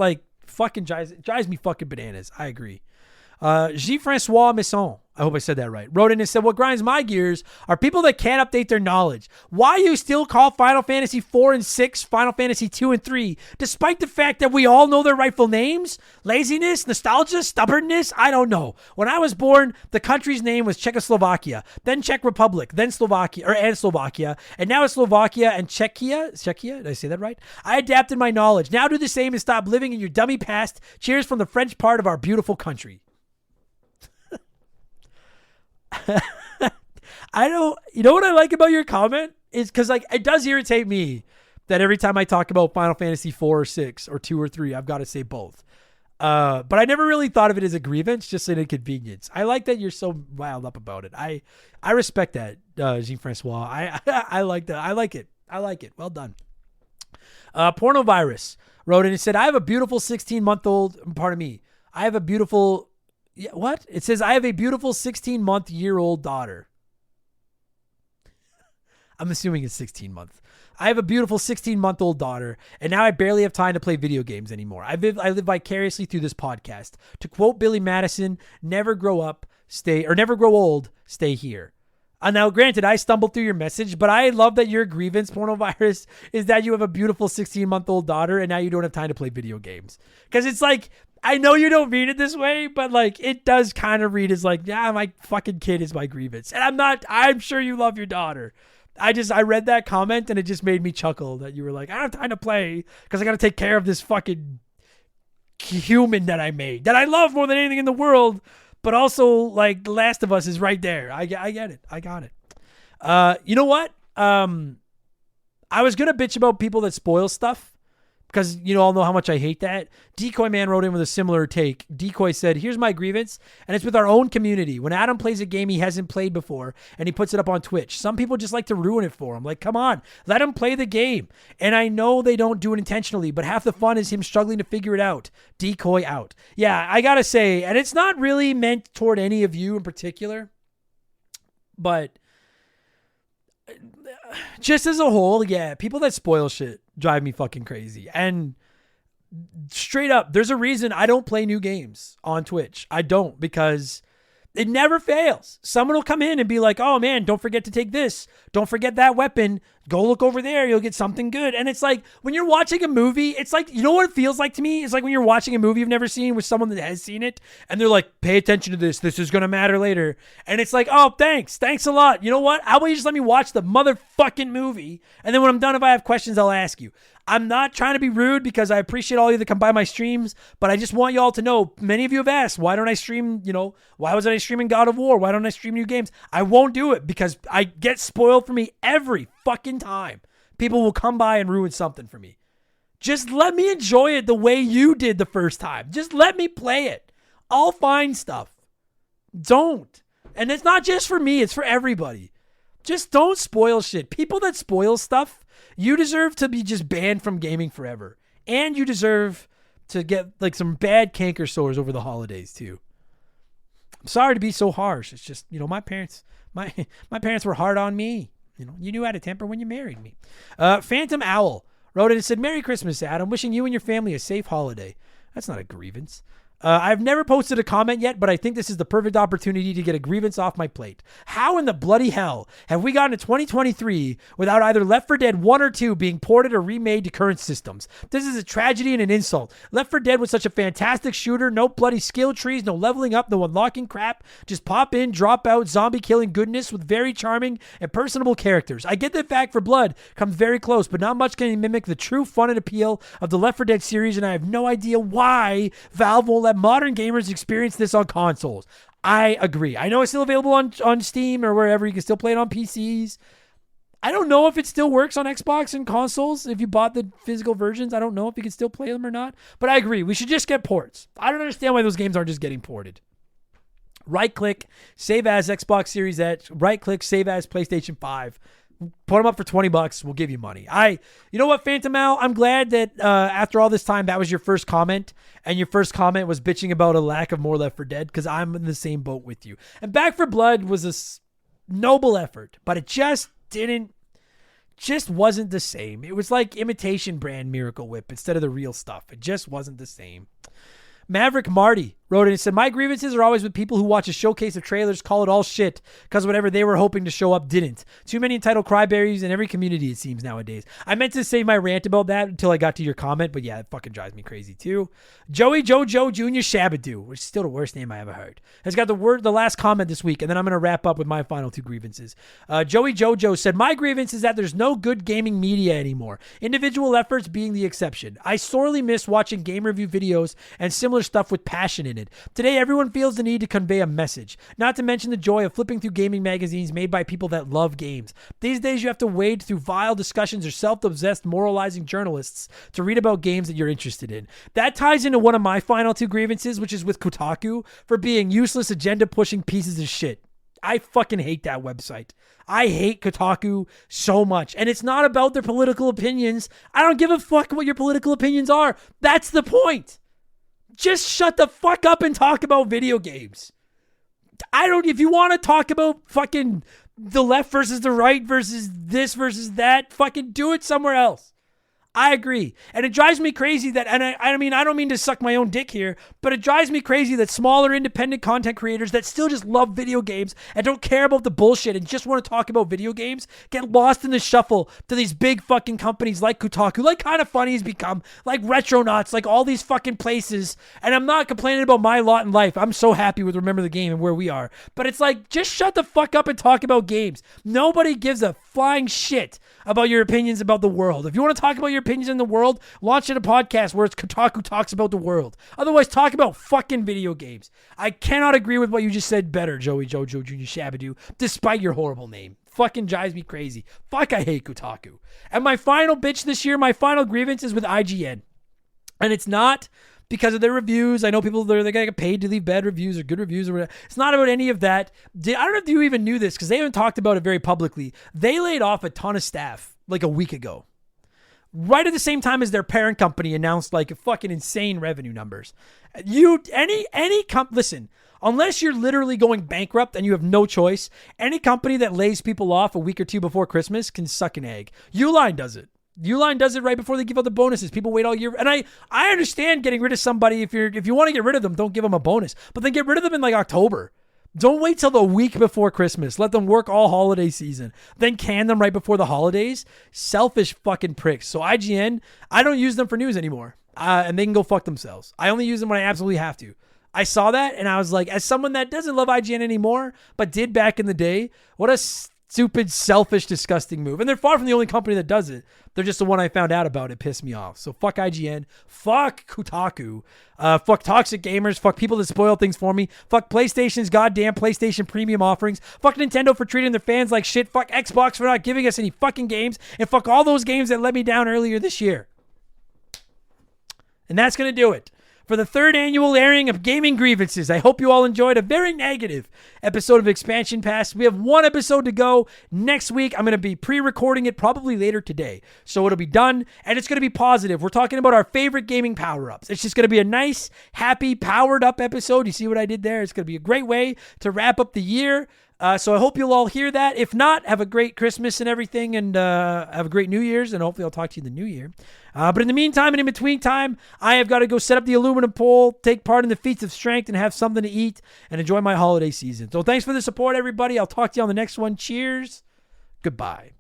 fucking drives me fucking bananas. I agree. Jean-Francois Misson, I hope I said that right, wrote in and said, what grinds my gears are people that can't update their knowledge. Why you still call Final Fantasy 4 and 6 Final Fantasy 2 and 3, despite the fact that we all know their rightful names? Laziness, nostalgia, stubbornness? I don't know. When I was born, the country's name was Czechoslovakia, then Czech Republic, then Slovakia, and now it's Slovakia and Czechia? Did I say that right? I adapted my knowledge. Now do the same and stop living in your dummy past. Cheers from the French part of our beautiful country. You know what I like about your comment is because it does irritate me that every time I talk about Final Fantasy 4 or 6 or 2 or 3, I've got to say both. But I never really thought of it as a grievance, just an inconvenience. I like that you're so riled up about it. I respect that, Jean-Francois. I like that. I like it. Well done. Pornovirus wrote in and said, I have a beautiful 16-month-old, pardon me. I have a beautiful... Yeah, what? It says, I have a beautiful 16-month-year-old daughter. I'm assuming it's 16-month. I have a beautiful 16-month-old daughter, and now I barely have time to play video games anymore. I live vicariously through this podcast. To quote Billy Madison, never grow old, stay here. Now, granted, I stumbled through your message, but I love that your grievance, Pornovirus, is that you have a beautiful 16-month-old daughter, and now you don't have time to play video games. Because it's I know you don't mean it this way, but it does kind of read as yeah, my fucking kid is my grievance. And I'm sure you love your daughter. I read that comment and it just made me chuckle that you were I don't have time to play because I got to take care of this fucking human that I made, that I love more than anything in the world. But also The Last of Us is right there. I get it. I got it. You know what? I was going to bitch about people that spoil stuff. Because you all know how much I hate that. Decoy Man wrote in with a similar take. Decoy said, here's my grievance, and it's with our own community. When Adam plays a game he hasn't played before, and he puts it up on Twitch, some people just like to ruin it for him. Come on, let him play the game. And I know they don't do it intentionally, but half the fun is him struggling to figure it out. Decoy out. Yeah, I gotta say, and it's not really meant toward any of you in particular, but just as a whole, yeah, people that spoil shit drive me fucking crazy. And straight up, there's a reason I don't play new games on Twitch. I don't, because it never fails. Someone will come in and be like, oh man, don't forget to take this. Don't forget that weapon. Go look over there. You'll get something good. And it's like when you're watching a movie, it's like, you know what it feels like to me? It's like when you're watching a movie you've never seen with someone that has seen it and they're like, pay attention to this. This is going to matter later. And it's like, oh, thanks. Thanks a lot. You know what? How about you just let me watch the motherfucking movie? And then when I'm done, if I have questions, I'll ask you. I'm not trying to be rude because I appreciate all of you that come by my streams, but I just want y'all to know, many of you have asked, why don't I stream, why wasn't I streaming God of War? Why don't I stream new games? I won't do it because I get spoiled for me every fucking time. People will come by and ruin something for me. Just let me enjoy it the way you did the first time. Just let me play it. I'll find stuff. Don't. And it's not just for me, it's for everybody. Just don't spoil shit. People that spoil stuff, you deserve to be just banned from gaming forever. And you deserve to get like some bad canker sores over the holidays too. I'm sorry to be so harsh. It's just, my parents were hard on me. You knew how to temper when you married me. Phantom Owl wrote it and said, Merry Christmas, Adam. Wishing you and your family a safe holiday. That's not a grievance. I've never posted a comment yet, but I think this is the perfect opportunity to get a grievance off my plate. How in the bloody hell have we gotten to 2023 without either Left 4 Dead 1 or 2 being ported or remade to current systems? This is a tragedy and an insult. Left 4 Dead was such a fantastic shooter. No bloody skill trees, no leveling up, no unlocking crap. Just pop in, drop out, zombie killing goodness with very charming and personable characters. I get that Back 4 Blood comes very close, but not much can mimic the true fun and appeal of the Left 4 Dead series, and I have no idea why Valve won't let modern gamers experience this on consoles. I agree. I know it's still available on Steam or wherever. You can still play it on PCs. I don't know if it still works on Xbox and consoles. If you bought the physical versions, I don't know if you can still play them or not. But I agree. We should just get ports. I don't understand why those games aren't just getting ported. Right-click, save as Xbox Series X. Right-click, save as PlayStation 5. Put them up for $20. We'll give you money. You know what, Phantom Al? I'm glad that after all this time, that was your first comment, and your first comment was bitching about a lack of more Left 4 Dead, because I'm in the same boat with you. And Back 4 Blood was a noble effort, but it just wasn't the same. It was like imitation brand Miracle Whip instead of the real stuff. It just wasn't the same. Maverick Marty wrote it and said, my grievances are always with people who watch a showcase of trailers, call it all shit, because whatever they were hoping to show up didn't. Too many entitled cryberries in every community, it seems, nowadays. I meant to save my rant about that until I got to your comment, but yeah, it fucking drives me crazy too. Joey Jojo Jr. Shabadoo, which is still the worst name I ever heard, has got the last comment this week, and then I'm going to wrap up with my final two grievances. Joey Jojo said, my grievance is that there's no good gaming media anymore, individual efforts being the exception. I sorely miss watching game review videos and similar stuff with passion in it. Today, everyone feels the need to convey a message, not to mention the joy of flipping through gaming magazines made by people that love games. These days, you have to wade through vile discussions or self-obsessed moralizing journalists to read about games that you're interested in. That ties into one of my final two grievances, which is with Kotaku for being useless agenda-pushing pieces of shit. I fucking hate that website. I hate Kotaku so much. And it's not about their political opinions. I don't give a fuck what your political opinions are. That's the point. Just shut the fuck up and talk about video games. If you want to talk about fucking the left versus the right versus this versus that, fucking do it somewhere else. I agree. And it drives me crazy that, and I mean, I don't mean to suck my own dick here, but it drives me crazy that smaller independent content creators that still just love video games and don't care about the bullshit and just want to talk about video games get lost in the shuffle to these big fucking companies like Kotaku, like Kinda Funny's become, like Retronauts, like all these fucking places. And I'm not complaining about my lot in life. I'm so happy with Remember the Game and where we are. But it's like, just shut the fuck up and talk about games. Nobody gives a flying shit about your opinions about the world. If you want to talk about your opinions in the world, launch in a podcast where it's Kotaku talks about the world. Otherwise, talk about fucking video games. I cannot agree with what you just said better, Joey Jojo Jr. Shabadoo, despite your horrible name. Fucking drives me crazy. Fuck, I hate Kotaku. And my final bitch this year, my final grievance is with IGN. And it's not because of their reviews. I know people, they get paid to leave bad reviews or good reviews or whatever. It's not about any of that. I don't know if you even knew this because they haven't talked about it very publicly. They laid off a ton of staff like a week ago. Right at the same time as their parent company announced like fucking insane revenue numbers. Listen, unless you're literally going bankrupt and you have no choice, any company that lays people off a week or two before Christmas can suck an egg. Uline does it. Uline does it right before they give out the bonuses. People wait all year. And I understand getting rid of somebody. If you want to get rid of them, don't give them a bonus. But then get rid of them in like October. Don't wait till the week before Christmas. Let them work all holiday season. Then can them right before the holidays. Selfish fucking pricks. So IGN, I don't use them for news anymore. And they can go fuck themselves. I only use them when I absolutely have to. I saw that and I was like, as someone that doesn't love IGN anymore, but did back in the day, what a stupid, selfish, disgusting move. And they're far from the only company that does it. They're just the one I found out about. It pissed me off. So fuck IGN. Fuck Kotaku. Fuck toxic gamers. Fuck people that spoil things for me. Fuck PlayStation's goddamn PlayStation premium offerings. Fuck Nintendo for treating their fans like shit. Fuck Xbox for not giving us any fucking games. And fuck all those games that let me down earlier this year. And that's going to do it for the third annual airing of Gaming Grievances. I hope you all enjoyed a very negative episode of Expansion Pass. We have one episode to go. Next week, I'm going to be pre-recording it probably later today. So it'll be done, and it's going to be positive. We're talking about our favorite gaming power-ups. It's just going to be a nice, happy, powered-up episode. You see what I did there? It's going to be a great way to wrap up the year. So I hope you'll all hear that. If not, have a great Christmas and everything, and have a great New Year's, and hopefully I'll talk to you in the new year. But in the meantime and in between time, I have got to go set up the aluminum pole, take part in the feats of strength, and have something to eat, and enjoy my holiday season. So thanks for the support, everybody. I'll talk to you on the next one. Cheers. Goodbye.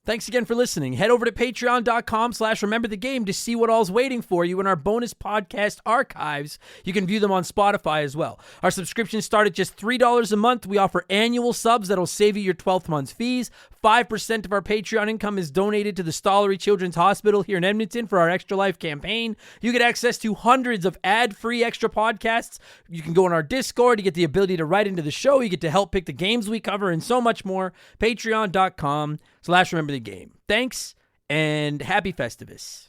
Thanks again for listening. Head over to patreon.com/rememberthegame to see what all's waiting for you in our bonus podcast archives. You can view them on Spotify as well. Our subscriptions start at just $3 a month. We offer annual subs that'll save you your 12th month's fees. 5% of our Patreon income is donated to the Stollery Children's Hospital here in Edmonton for our Extra Life campaign. You get access to hundreds of ad-free extra podcasts. You can go on our Discord. You get the ability to write into the show. You get to help pick the games we cover and so much more. Patreon.com/rememberthegame. Thanks and happy Festivus.